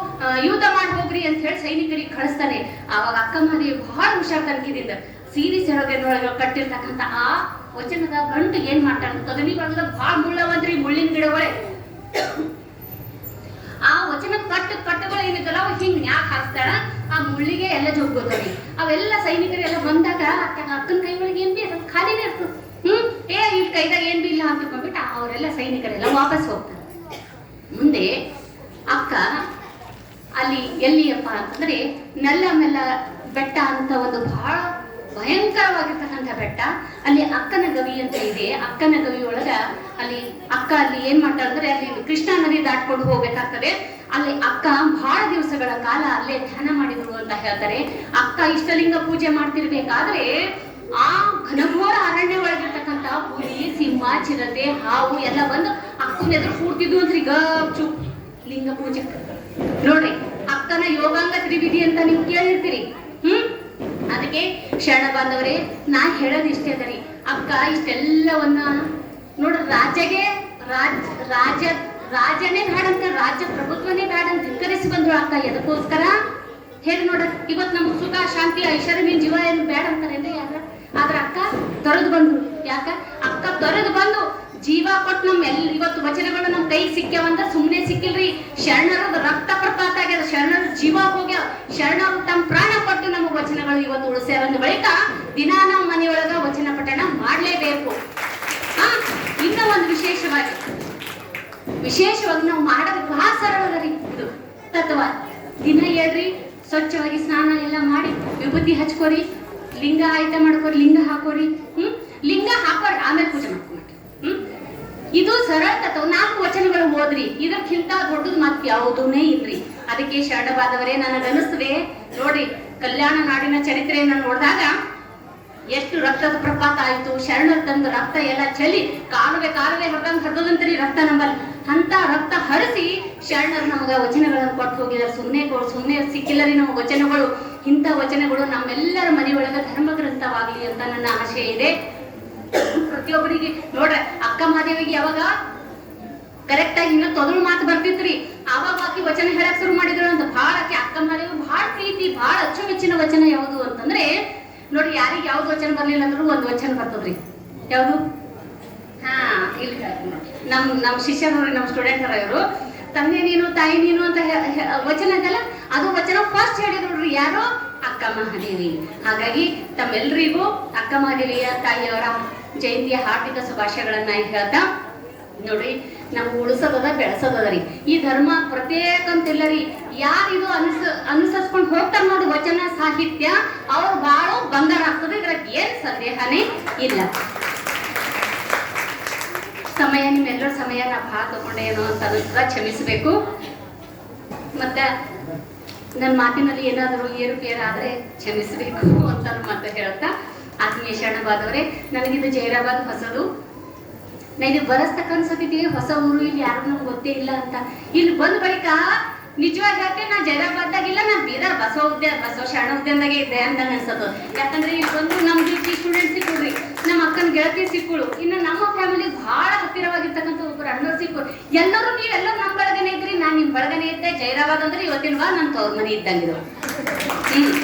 ಯುದ್ಧ ಮಾಡಿ ಹೋಗ್ರಿ ಅಂತ ಹೇಳಿ ಸೈನಿಕರಿಗೆ ಕಳಿಸ್ತಾನೆ. ಆವಾಗ ಅಕ್ಕ ಮಹಾದೇವಿ ಬಹಳ ಹುಷಾರ್ ತನಕಿದಿಂದ ಸೀರೆ ಸೆರಗಿನೊಳಗೆ ಕಟ್ಟಿರ್ತಕ್ಕಂಥ ಆ ವಚನದ ಗಂಟು ಏನ್ ಮಾಡ್ತಾರ, ಕದನಿ ಒಳಗ ಬಹಳ ಮುಳ್ಳವಂದ್ರಿ, ಮುಳ್ಳಿನ ಗಿಡಗಳೇ. ಆ ವಚನ ಕಟ್ಟುಗಳು ಏನಿದ್ದಲ್ಲ ಅವ್ ಹಿಂಗ್ ಯಾಕೆ ಹಾಕ್ತಾಳ, ಆ ಮುಳ್ಳಿಗೆ ಎಲ್ಲ ಜೋಗ್ಗೋತವಿ. ಅವೆಲ್ಲ ಸೈನಿಕರೆಲ್ಲ ಬಂದಾಗ ಅಕ್ಕನ ಕೈ ಒಳಗೆ ಏನ್ ಬಿ ಅದು ಖಾಲಿನೇ ಇರ್ತದೆ. ಈ ಕೈದಾಗ ಏನ್ ಬಿ ಇಲ್ಲ ಅಂತ ತಿಳ್ಕೊಂಡ್ಬಿಟ್ಟು ಅವರೆಲ್ಲ ಸೈನಿಕರೆಲ್ಲ ವಾಪಸ್ ಹೋಗ್ತಾರೆ. ಮುಂದೆ ಅಕ್ಕ ಅಲ್ಲಿ ಎಲ್ಲಿಯಪ್ಪ ಅಂತಂದ್ರೆ ನಲ್ಲಮೆಲ್ಲ ಬೆಟ್ಟ ಅಂತ ಒಂದು ಬಹಳ ಭಯಂಕರವಾಗಿರ್ತಕ್ಕಂಥ ಬೆಟ್ಟ. ಅಲ್ಲಿ ಅಕ್ಕನ ಗವಿ ಅಂತ ಇದೆ. ಅಕ್ಕನ ಗವಿ ಒಳಗ ಅಲ್ಲಿ ಅಕ್ಕ ಅಲ್ಲಿ ಏನ್ ಮಾಡ್ತಾಳೆ ಅಂದ್ರೆ, ಅಲ್ಲಿ ಕೃಷ್ಣಾ ನದಿ ದಾಟ್ಕೊಂಡು ಹೋಗ್ಬೇಕಾಗ್ತದೆ. ಅಲ್ಲಿ ಅಕ್ಕ ಬಹಳ ದಿವಸಗಳ ಕಾಲ ಅಲ್ಲೇ ಧ್ಯಾನ ಮಾಡಿದ್ರು ಅಂತ ಹೇಳ್ತಾರೆ. ಅಕ್ಕ ಇಷ್ಟಲಿಂಗ ಪೂಜೆ ಮಾಡ್ತಿರ್ಬೇಕಾದ್ರೆ ಆ ಘನಘೋರ ಅರಣ್ಯ ಒಳಗಿರ್ತಕ್ಕಂಥ ಹುಲಿ, ಸಿಂಹ, ಚಿರತೆ, ಹಾವು ಎಲ್ಲ ಬಂದು ಅಕ್ಕನ ಎದುರು ಕೂಡ್ತಿದ್ವು ಅಂತ್ರಿ ಗಪ್ಚು ಲಿಂಗ ಪೂಜೆ. ನೋಡ್ರಿ, ಅಕ್ಕನ ಯೋಗಾಂಗ ತ್ರಿವಿಧಿ ಅಂತ ನೀವು ಕೇಳಿರ್ತೀರಿ. ಅದಕ್ಕೆ ಶರಣ ಬಾಂಧವರೇ, ನಾ ಹೇಳೋದಿಷ್ಟೇ ಅದರಿ, ಅಕ್ಕ ಇಷ್ಟೆಲ್ಲವನ್ನ ನೋಡ್ರಿ, ರಾಜನೇ ಬೇಡಂತ, ರಾಜ್ಯ ಪ್ರಭುತ್ವನೇ ಬೇಡಂತ ಧಿಕ್ಕರಿಸಿ ಬಂದ್ರು ಅಕ್ಕ. ಎದಕ್ಕೋಸ್ಕರ ಹೇಳಿ ನೋಡ್ರಿ, ಇವತ್ ನಮ್ಗೆ ಸುಖ, ಶಾಂತಿ, ಐಶ್ವರ್ಯ, ಜೀವ ಏನು ಬೇಡ ಅಂತಾರೆ ಯಾರ? ಆದ್ರ ಅಕ್ಕ ತೊರೆದು ಬಂದ್ರು. ಯಾಕ? ಅಕ್ಕ ತೊರೆದು ಬಂದು ಜೀವ ಕೊಟ್ಟು ಇವತ್ತು ವಚನಗಳು ನಮ್ಮ ಕೈಗೆ ಸಿಕ್ಕ್ಯಾವಂದ್ರೆ ಸುಮ್ಮನೆ ಸಿಕ್ಕಿಲ್ರಿ. ಶರಣರದ ರಕ್ತ ಪ್ರಪಾತ ಆಗ್ಯದ, ಶರಣರ ಜೀವ ಹೋಗ್ಯಾವ, ಶರಣರು ತಮ್ಮ ಪ್ರಾಣ ಕೊಟ್ಟು ನಮ್ಮ ವಚನಗಳು ಇವತ್ತು ಉಳಿಸ್ಯಾರಂದ ಬಳಿಕ ದಿನಾ ನಾವು ಮನೆಯೊಳಗ ವಚನ ಪಠಣ ಮಾಡ್ಲೇಬೇಕು. ಇನ್ನ ಒಂದು ವಿಶೇಷವಾಗಿ ನಾವು ಮಾಡೋದು ಬಹಳ ಸರಳದರಿ. ಇದು ತತ್ವ ದಿನ ಹೇಳ್ರಿ, ಸ್ವಚ್ಛವಾಗಿ ಸ್ನಾನ ಎಲ್ಲ ಮಾಡಿ ವಿಭೂತಿ ಹಚ್ಕೋರಿ, ಲಿಂಗ ಆಯ್ತ ಮಾಡ್ಕೋರಿ, ಲಿಂಗ ಹಾಕೋರಿ, ಲಿಂಗ ಹಾಕೋರಿ, ಆಮೇಲೆ ಪೂಜೆ ಮಾಡ್ಕೊಂಡ್ರಿ. ಇದು ಸರಳ ತತ್ವ. 4 ವಚನಗಳು ಓದ್ರಿ, ಇದಕ್ಕಿಂತ ದೊಡ್ಡದು ಮತ್ತೆ ಯಾವುದೂನೇ ಇಲ್ರಿ. ಅದಕ್ಕೆ ಶರಣಬಾದವರೇ ನನಗನ್ನಿಸ್ತದೆ ನೋಡ್ರಿ, ಕಲ್ಯಾಣ ನಾಡಿನ ಚರಿತ್ರೆಯನ್ನ ನೋಡಿದಾಗ ಎಷ್ಟು ರಕ್ತದ ಪ್ರಪಾತ ಆಯ್ತು, ಶರಣರ ತಂದು ರಕ್ತ ಎಲ್ಲ ಚಲಿ ಕಾಲುವೆ ಹೊರದಂಗ್ ಹರಿದಂತ್ರಿ ರಕ್ತ ನಮ್ಮಲ್ಲಿ. ಅಂತ ರಕ್ತ ಹರಿಸಿ ಶರಣರು ನಮಗ ವಚನಗಳನ್ನು ಕೊಟ್ಟು ಹೋಗಿದ್ದಾರೆ. ಸುಮ್ಮನೆ ಸಿಕ್ಕಿಲ್ಲರಿ ನಮ್ಮ ವಚನಗಳು. ಇಂಥ ವಚನಗಳು ನಮ್ಮೆಲ್ಲರ ಮನೆಯೊಳಗ ಧರ್ಮ ಗ್ರಂಥವಾಗ್ಲಿ ಅಂತ ನನ್ನ ಆಶೆ ಇದೆ. ಪ್ರತಿಯೊಬ್ಬರಿಗೆ ನೋಡ್ರ, ಅಕ್ಕ ಮಹಾದೇವಿಗೆ ಯಾವಾಗ ಕರೆಕ್ಟ್ ಆಗಿ ಇನ್ನ ತೊದಲು ಮಾತು ಬರ್ತಿತ್ರಿ, ಆವಾಗ ಆಕಿ ವಚನ ಹೇಳಕ್ ಶುರು ಮಾಡಿದ್ರು ಅಂತ. ಬಹಳ ಆಕಿ ಅಕ್ಕ ಮಹಾದೇವಿ ಬಹಳ ಪ್ರೀತಿ, ಬಹಳ ಅಚ್ಚುಮೆಚ್ಚಿನ ವಚನ ಯಾವುದು ಅಂತಂದ್ರೆ ನೋಡಿ, ಯಾರಿಗೆ ಯಾವ್ದು ವಚನ ಬರ್ಲಿಲ್ಲ ಅಂದ್ರೂ ಒಂದು ವಚನ ಬರ್ತದ್ರಿ. ಯಾವ್ದು? ಇಲ್ಲಿ ನಮ್ ಶಿಷ್ಯರು, ನಮ್ ಸ್ಟೂಡೆಂಟ್ ಇವರು ತಂದೆ ನೀನು ತಾಯಿ ನೀನು ಅಂತ ವಚನ ಇದೆಲ್ಲ, ಅದು ವಚನ ಫಸ್ಟ್ ಹೇಳಿದ್ರು ಯಾರು? ಅಕ್ಕ ಮಹಾದೇವಿ. ಹಾಗಾಗಿ ತಮ್ಮೆಲ್ಲರಿಗೂ ಅಕ್ಕ ಮಹಾದೇವಿಯ ತಾಯಿಯವರ ಜಯಂತಿಯ ಹಾರ್ದಿಕ ಶುಭಾಶಯಗಳನ್ನ ಹೇಳ್ತಾ, ನೋಡ್ರಿ ನಮ್ಗೆ ಉಳಿಸೋದದ ಬೆಳೆಸೋದರಿ. ಈ ಧರ್ಮ ಪ್ರತ್ಯೇಕ ಅಂತಿಲ್ಲರಿ. ಯಾರಿದು ಅನುಸರಿಸ್ಕೊಂಡು ಹೋಗ್ತಾರ ನೋಡಿ ವಚನ ಸಾಹಿತ್ಯ, ಅವ್ರು ಬಾಳು ಬಂಗಾರ ಆಗ್ತದೆ, ಇದ್ರಾಗ ಏನ್ ಸಂದೇಹನೇ ಇಲ್ಲ. ನಿಮ್ಮೆಲ್ಲರ ಸಮಯ ನಾ ಭಾಳ ತಗೊಂಡೆ ಏನೋ ಅಂತ ಅನಿಸ್ತದ, ಕ್ಷಮಿಸಬೇಕು. ಮತ್ತೆ ನನ್ನ ಮಾತಿನಲ್ಲಿ ಏನಾದರೂ ಏರುಪೇರಾದ್ರೆ ಕ್ಷಮಿಸಬೇಕು ಅಂತ ಮತ್ತೆ ಹೇಳ್ತಾ, ಆತ್ಮೀಯ ಶರಣಬಾದವರೇ, ನನಗಿದು ಜೈರಾಬಾದ್ ಹೊಸದು. ನಾ ಇದು ಬರಸ್ತಕ್ಕ ಅನ್ಸತಿದ್ದೀವಿ, ಹೊಸ ಊರು, ಇಲ್ಲಿ ಯಾರು ನಮ್ಗೆ ಗೊತ್ತೇ ಇಲ್ಲ ಅಂತ. ಇಲ್ಲಿ ಬಂದ ಬಳಿಕ ನಿಜವಾಗಿ ಹೇಳ್ತೆ, ನಾ ಜೈರಾಬಾದ್ದಾಗಿಲ್ಲ, ನಾ ಬೀದರ್ ಬಸವ ಶರಣ ಉದ್ಯಾನದಾಗೆ ಇದ್ದೆ ಅಂತ ಅನ್ಸತ್ತು. ಯಾಕಂದ್ರೆ ಇಲ್ಲಿ ಬಂದು ನಮ್ಗೆ ಸ್ಟೂಡೆಂಟ್ ಸಿಕ್ಕುಡ್ರಿ, ನಮ್ಮ ಅಕ್ಕನ ಗೆಳತಿ ಸಿಕ್ಕುಳು, ಇನ್ನು ನಮ್ಮ ಫ್ಯಾಮಿಲಿ ಬಹಳ ಹತ್ತಿರವಾಗಿರ್ತಕ್ಕಂಥ ಒಬ್ಬರು ಅಣ್ಣವ್ರು ಸಿಕ್ಕರು. ಎಲ್ಲರೂ ನೀವೆಲ್ಲರೂ ನಮ್ಮ ಬಳಗನೆ ಇದ್ರಿ, ನಾನ್ ನಿಮ್ ಬಳಗನೆ ಇದ್ದೆ. ಜೈರಾಬಾದ್ ಅಂದ್ರೆ ಇವತ್ತಿನ ಬಾ ನನ್ನ ತವ್ರ ಮನೆ ಇದ್ದಂಗಿದ್ರು.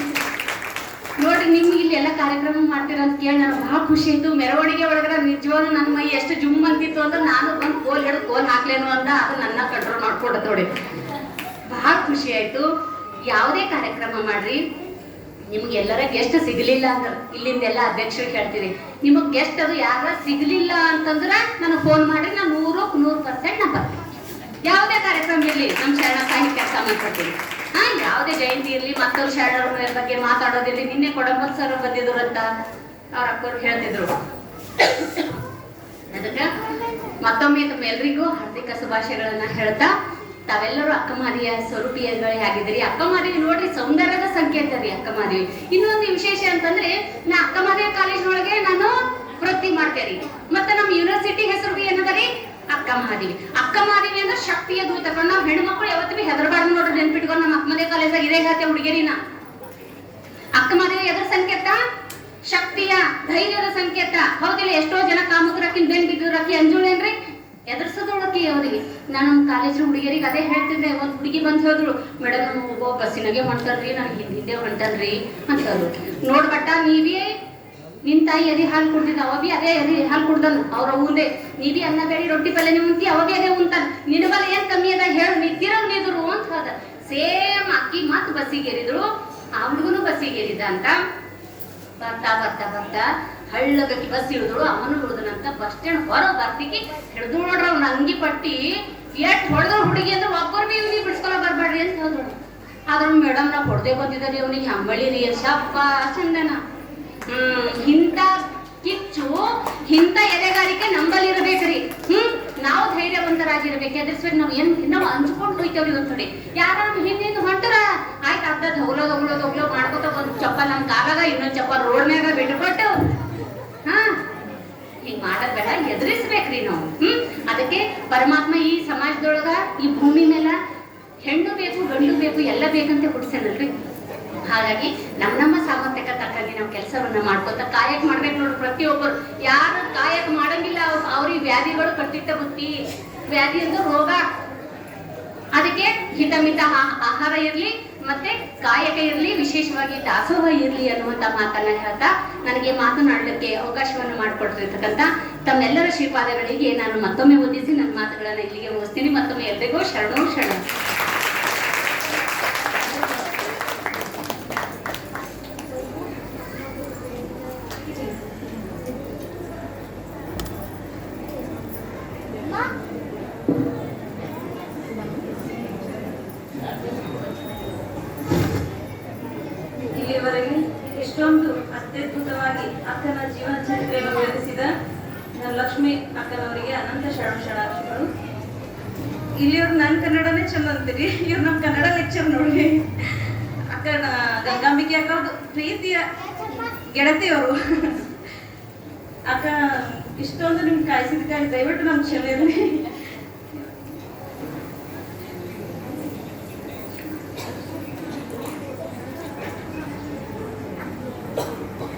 ನೋಡ್ರಿ, ನಿಮ್ಗೆ ಇಲ್ಲಿ ಎಲ್ಲ ಕಾರ್ಯಕ್ರಮ ಮಾಡ್ತೀರ ಅಂತ ಕೇಳಿ ನನಗೆ ಬಹಳ ಖುಷಿ ಆಯ್ತು. ಮೆರವಣಿಗೆ ಒಳಗಡೆ ನಿಜವಾಗ್ಲೂ ನನ್ನ ಮೈ ಎಷ್ಟು ಜುಮ್ ಅಂತಿತ್ತು ಅಂದ್ರೆ ನಾನು ಬಂದು ಕೋಲ್ ಹಾಕ್ಲೇನು ಅಂತ ಅದು ನನ್ನ ಕಂಟ್ರೋಲ್ ಮಾಡ್ಕೊಡತ್ ನೋಡಿ. ಬಹಳ ಖುಷಿ ಆಯ್ತು. ಯಾವುದೇ ಕಾರ್ಯಕ್ರಮ ಮಾಡ್ರಿ, ನಿಮ್ಗೆ ಎಲ್ಲರ ಗೆಸ್ಟ್ ಸಿಗ್ಲಿಲ್ಲ ಅಂದ್ರೆ ಇಲ್ಲಿಂದೆಲ್ಲ ಅಧ್ಯಕ್ಷರಿಗೆ ಹೇಳ್ತೀರಿ, ನಿಮಗ್ ಗೆಸ್ಟ್ ಅದು ಯಾರ ಸಿಗ್ಲಿಲ್ಲ ಅಂತಂದ್ರೆ ನನಗೆ ಫೋನ್ ಮಾಡಿ, ನಾನು 100% ನಾ ಬರ್ತೀನಿ. ಯಾವುದೇ ಕಾರ್ಯಕ್ರಮ ಇರ್ಲಿ, ನಮ್ಮ ಶರಣ ಸಾಹಿತ್ಯಕ್ಕೆ ಸಂಬಂಧಪಟ್ಟಿರಿ, ಯಾವುದೇ ಜಯಂತಿ ಇರ್ಲಿ, ಮತ್ತೊಂದು ಶರಣರ ಬಗ್ಗೆ ಮಾತಾಡೋದಿರ್ಲಿ. ನಿನ್ನೆ ಕೊಡಂಬಲ್ ಸರ್ ಬಂದಿದ್ರು ಅಂತ ಅವ್ರ ಅಕ್ಕವ್ರು ಹೇಳ್ತಿದ್ರು. ಅದಕ್ಕೆ ಮತ್ತೊಮ್ಮೆ ತಮ್ಮೆಲ್ಲರಿಗೂ ಹಾರ್ದಿಕ ಶುಭಾಶಯಗಳನ್ನ ಹೇಳ್ತಾ, ತಾವೆಲ್ಲರೂ ಅಕ್ಕಮಾದಿಯ ಸ್ವರೂಪಿಯಗಳೇ ಆಗಿದ್ದೀರಿ. ಅಕ್ಕಮಾದೇವಿ ನೋಡ್ರಿ ಸೌಂದರ್ಯದ ಸಂಕೇತ ರೀ ಅಕ್ಕಮಾದೇವಿ. ಇನ್ನೊಂದು ವಿಶೇಷ ಅಂತಂದ್ರೆ, ನಾ ಅಕ್ಕಮಾದೇವಿ ಕಾಲೇಜ್ನೊಳಗೆ ನಾನು ವೃತ್ತಿ ಮಾಡ್ತೇರಿ. ಮತ್ತೆ ನಮ್ಮ ಯೂನಿವರ್ಸಿಟಿ ಹೆಸರು ಏನದರಿ? ಅಕ್ಕ ಮಹಾದೇವಿ. ಅಕ್ಕ ಮಹಾದೇವಿ ಅಂದ್ರೆ ಶಕ್ತಿಯ ದೂತ. ನಾವು ಹೆಣ್ಮಕ್ಳು ಯಾವತ್ತೂ ಹೆದರಬಾರ್ದು ನೋಡ್ರಿ, ನೆನ್ಪಿಟ್ಕೊಂಡು. ನಮ್ಮ ಅಕ್ಕಮದೇವಿ ಕಾಲೇಜಾಗ ಇದೇ ಹೇಳ್ತೇ ಹುಡುಗಿರಿನ. ಅಕ್ಕ ಮಹಾದೇವಿ ಎದ್ರ ಸಂಕೇತ? ಶಕ್ತಿಯ, ಧೈರ್ಯದ ಸಂಕೇತ. ಹೌದಿಲ್ಲ? ಎಷ್ಟೋ ಜನ ಕಾಮಕರಾಕಿನ ಬೆನ್ ಬಿದ್ದೂರಾಕಿ ಅಂಜುಳೇನ್ರಿ, ಎದುರ್ಸೋದೊಳಕಿ ಅವ್ರಿಗೆ. ನಾನು ನಮ್ಮ ಕಾಲೇಜ್ ಹುಡುಗಿಯರಿಗೆ ಅದೇ ಹೇಳ್ತಿದ್ದೆ. ಒಂದು ಹುಡುಗಿ ಬಂದು ಹೇಳಿದ್ರು, ಮೇಡಮ್ ನಾನು ಹೋಗೋ ಬಸ್ಸಿನಾಗೆ ಹೊಂಟಲ್ರಿ, ನನಗೆ ಹಿಂದೆ ಹೊಂಟಲ್ರಿ ಅಂತ ಹೇಳಿದ್ರು. ನೋಡ್ಬಟ್ಟ, ನೀವೇ ನಿನ್ ತಾಯಿ ಎದೆ ಹಾಲು ಕುಡ್ದಿದ್ದ, ಅವ ಬಿ ಅದೇ ಎದೆ ಹಾಲು ಕುಡ್ದನು ಅವ್ರ ಊರೇ. ನೀವಿ ಅನ್ನ ಬೇಡಿ ರೊಟ್ಟಿ ಪಲ್ಲೆ ಉಂತಿ, ಅವ ಬಿ ಅದೇ ಉಂತಾನ. ನಿನಬಲ್ಲ ಏನ್ ಕಮ್ಮಿ ಅದ ಹೇಳು, ನಿಂತಿರೋರು ನಿದ್ರು ಅಂತ ಹೇಳ್ದ. ಸೇಮ್ ಅಕ್ಕಿ ಮತ್ ಬಸ್ಸಿಗೆ ಏರಿದ್ರು, ಆ ಹುಡುಗನು ಬಸ್ಸಿಗೆ ಏರಿದ ಅಂತ. ಬರ್ತಾ ಬರ್ತಾ ಬರ್ತಾ ಹಳ್ಳಗಕ್ಕೆ ಬಸ್ ಹಿಡಿದ್ರು, ಅವನು ಹಿಡಿದನಂತ. ಬಸ್ ಸ್ಟ್ಯಾಂಡ್ ಹೊರ ಬರ್ತಿಗೆ ಹಿಡಿದು ನೋಡ್ರ ಅವ್ನ ಅಂಗಿ ಪಟ್ಟಿ ಎಟ್ ಹೊಡೆದ್ರು ಹುಡುಗಿ ಅಂದ್ರೆ ಒಬ್ಬರು ಬಿ ಇವ್ನಿಗೆ ಬಿಡ್ಸ್ಕೊಳ ಬರ್ಬೇಡ್ರಿ ಅಂತ ಹೇಳಿದ್ರು. ಆದ್ರ ಮೇಡಮ್ ನಾ ಹೊಡೆದೇ ಬಂದಿದ್ದಾರೆ ಅವನಿಗೆ, ಹಂಬಳಿ ರೀ ಶಪ್ಪ ಚಂದನ. ಇಂಥ ಕಿಚ್ಚು, ಇಂಥ ಎದೆಗಾರಿಕೆ ನಂಬಲ್ಲಿ ಇರಬೇಕ್ರಿ. ನಾವು ಧೈರ್ಯವಂತರಾಗಿರ್ಬೇಕು, ಎದುರಿಸ್ಬೇಕು. ನಾವು ಹಂಚ್ಕೊಂಡು ಹೋಯ್ತೇವ್ರಿ. ಒಂದ್ಸರಿ ಯಾರ ಹಿಂದಿಂದ ಹೊಂಟರ ಆಯ್ತು, ಅರ್ಧ ದೌಗ್ಲೋ ಮಾಡ್ಕೊತ ಒಂದು ಚಪ್ಪಲ್ ನಮ್ಮ ಕಾಲಾಗ, ಇನ್ನೊಂದು ಚಪ್ಪಲ್ ರೋಡ್ ಮ್ಯಾಗ ಬಿಟ್ಟುಕೊಟ್ಟು ಹಿಂಗ್ ಮಾಡೋದ್ ಬೇಡ, ಎದುರಿಸ್ಬೇಕ್ರಿ ನಾವು. ಅದಕ್ಕೆ ಪರಮಾತ್ಮ ಈ ಸಮಾಜದೊಳಗ, ಈ ಭೂಮಿ ಮೇಲೆ ಹೆಣ್ಣು ಬೇಕು ಗಂಡು ಬೇಕು ಎಲ್ಲ ಬೇಕಂತ ಹುಡ್ಸೇನಲ್ರಿ. ಹಾಗಾಗಿ ನಮ್ಮ ಸಾಮರ್ಥ್ಯಕ್ಕೆ ತಕ್ಕಂಗೆ ನಾವು ಕೆಲಸವನ್ನ ಮಾಡ್ಕೊತ ಕಾಯಕ ಮಾಡ್ಬೇಕು ನೋಡ್ರಿ. ಪ್ರತಿಯೊಬ್ಬರು ಯಾರು ಕಾಯಕ ಮಾಡಂಗಿಲ್ಲ ಅವ್ರಿಗೆ ವ್ಯಾಧಿಗಳು ಕಟ್ಟಿಟ್ಟ ಬುತ್ತಿ. ವ್ಯಾಧಿ ಅಂದ್ರೆ ರೋಗ. ಅದಕ್ಕೆ ಹಿತಮಿತ ಆಹಾರ ಇರ್ಲಿ, ಮತ್ತೆ ಕಾಯಕ ಇರಲಿ, ವಿಶೇಷವಾಗಿ ದಾಸೋಹ ಇರಲಿ ಅನ್ನುವಂತ ಮಾತನ್ನ ಹೇಳ್ತಾ ನನಗೆ ಮಾತನಾಡಲಿಕ್ಕೆ ಅವಕಾಶವನ್ನು ಮಾಡಿಕೊಟ್ಟಿರ್ತಕ್ಕಂಥ ತಮ್ಮೆಲ್ಲರ ಶ್ರೀಪಾದಗಳಿಗೆ ನಾನು ಮತ್ತೊಮ್ಮೆ ವಂದಿಸಿ ನನ್ನ ಮಾತುಗಳನ್ನ ಇಲ್ಲಿಗೆ ಮುಗಿಸ್ತೀನಿ. ಮತ್ತೊಮ್ಮೆ ಎಲ್ರಿಗೂ ಶರಣು ಶರಣ. ಇಲ್ಲಿಯವರೆಗೆ ಎಷ್ಟೊಂದು ಅತ್ಯದ್ಭುತವಾಗಿ ಅಕ್ಕನ ಜೀವನ ಚರಿತ್ರೆಯನ್ನು ವಿವರಿಸಿದ ಲಕ್ಷ್ಮಿ ಅಕ್ಕನವರಿಗೆ ಅನಂತ ಶರಣಾರ್ಥಿಗಳು. ಇಲ್ಲಿಯವ್ರು ನನ್ನ ಕನ್ನಡನೇ ಚಲೋ ಅಂತೀರಿ, ಇವ್ರು ನಮ್ಮ ಕನ್ನಡ ಲೆಕ್ಚರ್ ನೋಡಿ. ಅಕ್ಕನ ಗಂಗಾಂಬಿಕೆ ಅಕ್ಕ ಪ್ರೀತಿಯ ಗೆಳತಿಯವರು. ಅಕ್ಕ ಇಷ್ಟೊಂದು ನಿಮ್ಗೆ ಕಾಯಿಸಿದ ದಯವಿಟ್ಟು ನಮ್ಗೆ ಕ್ಷಮೆ ಇರಲಿ.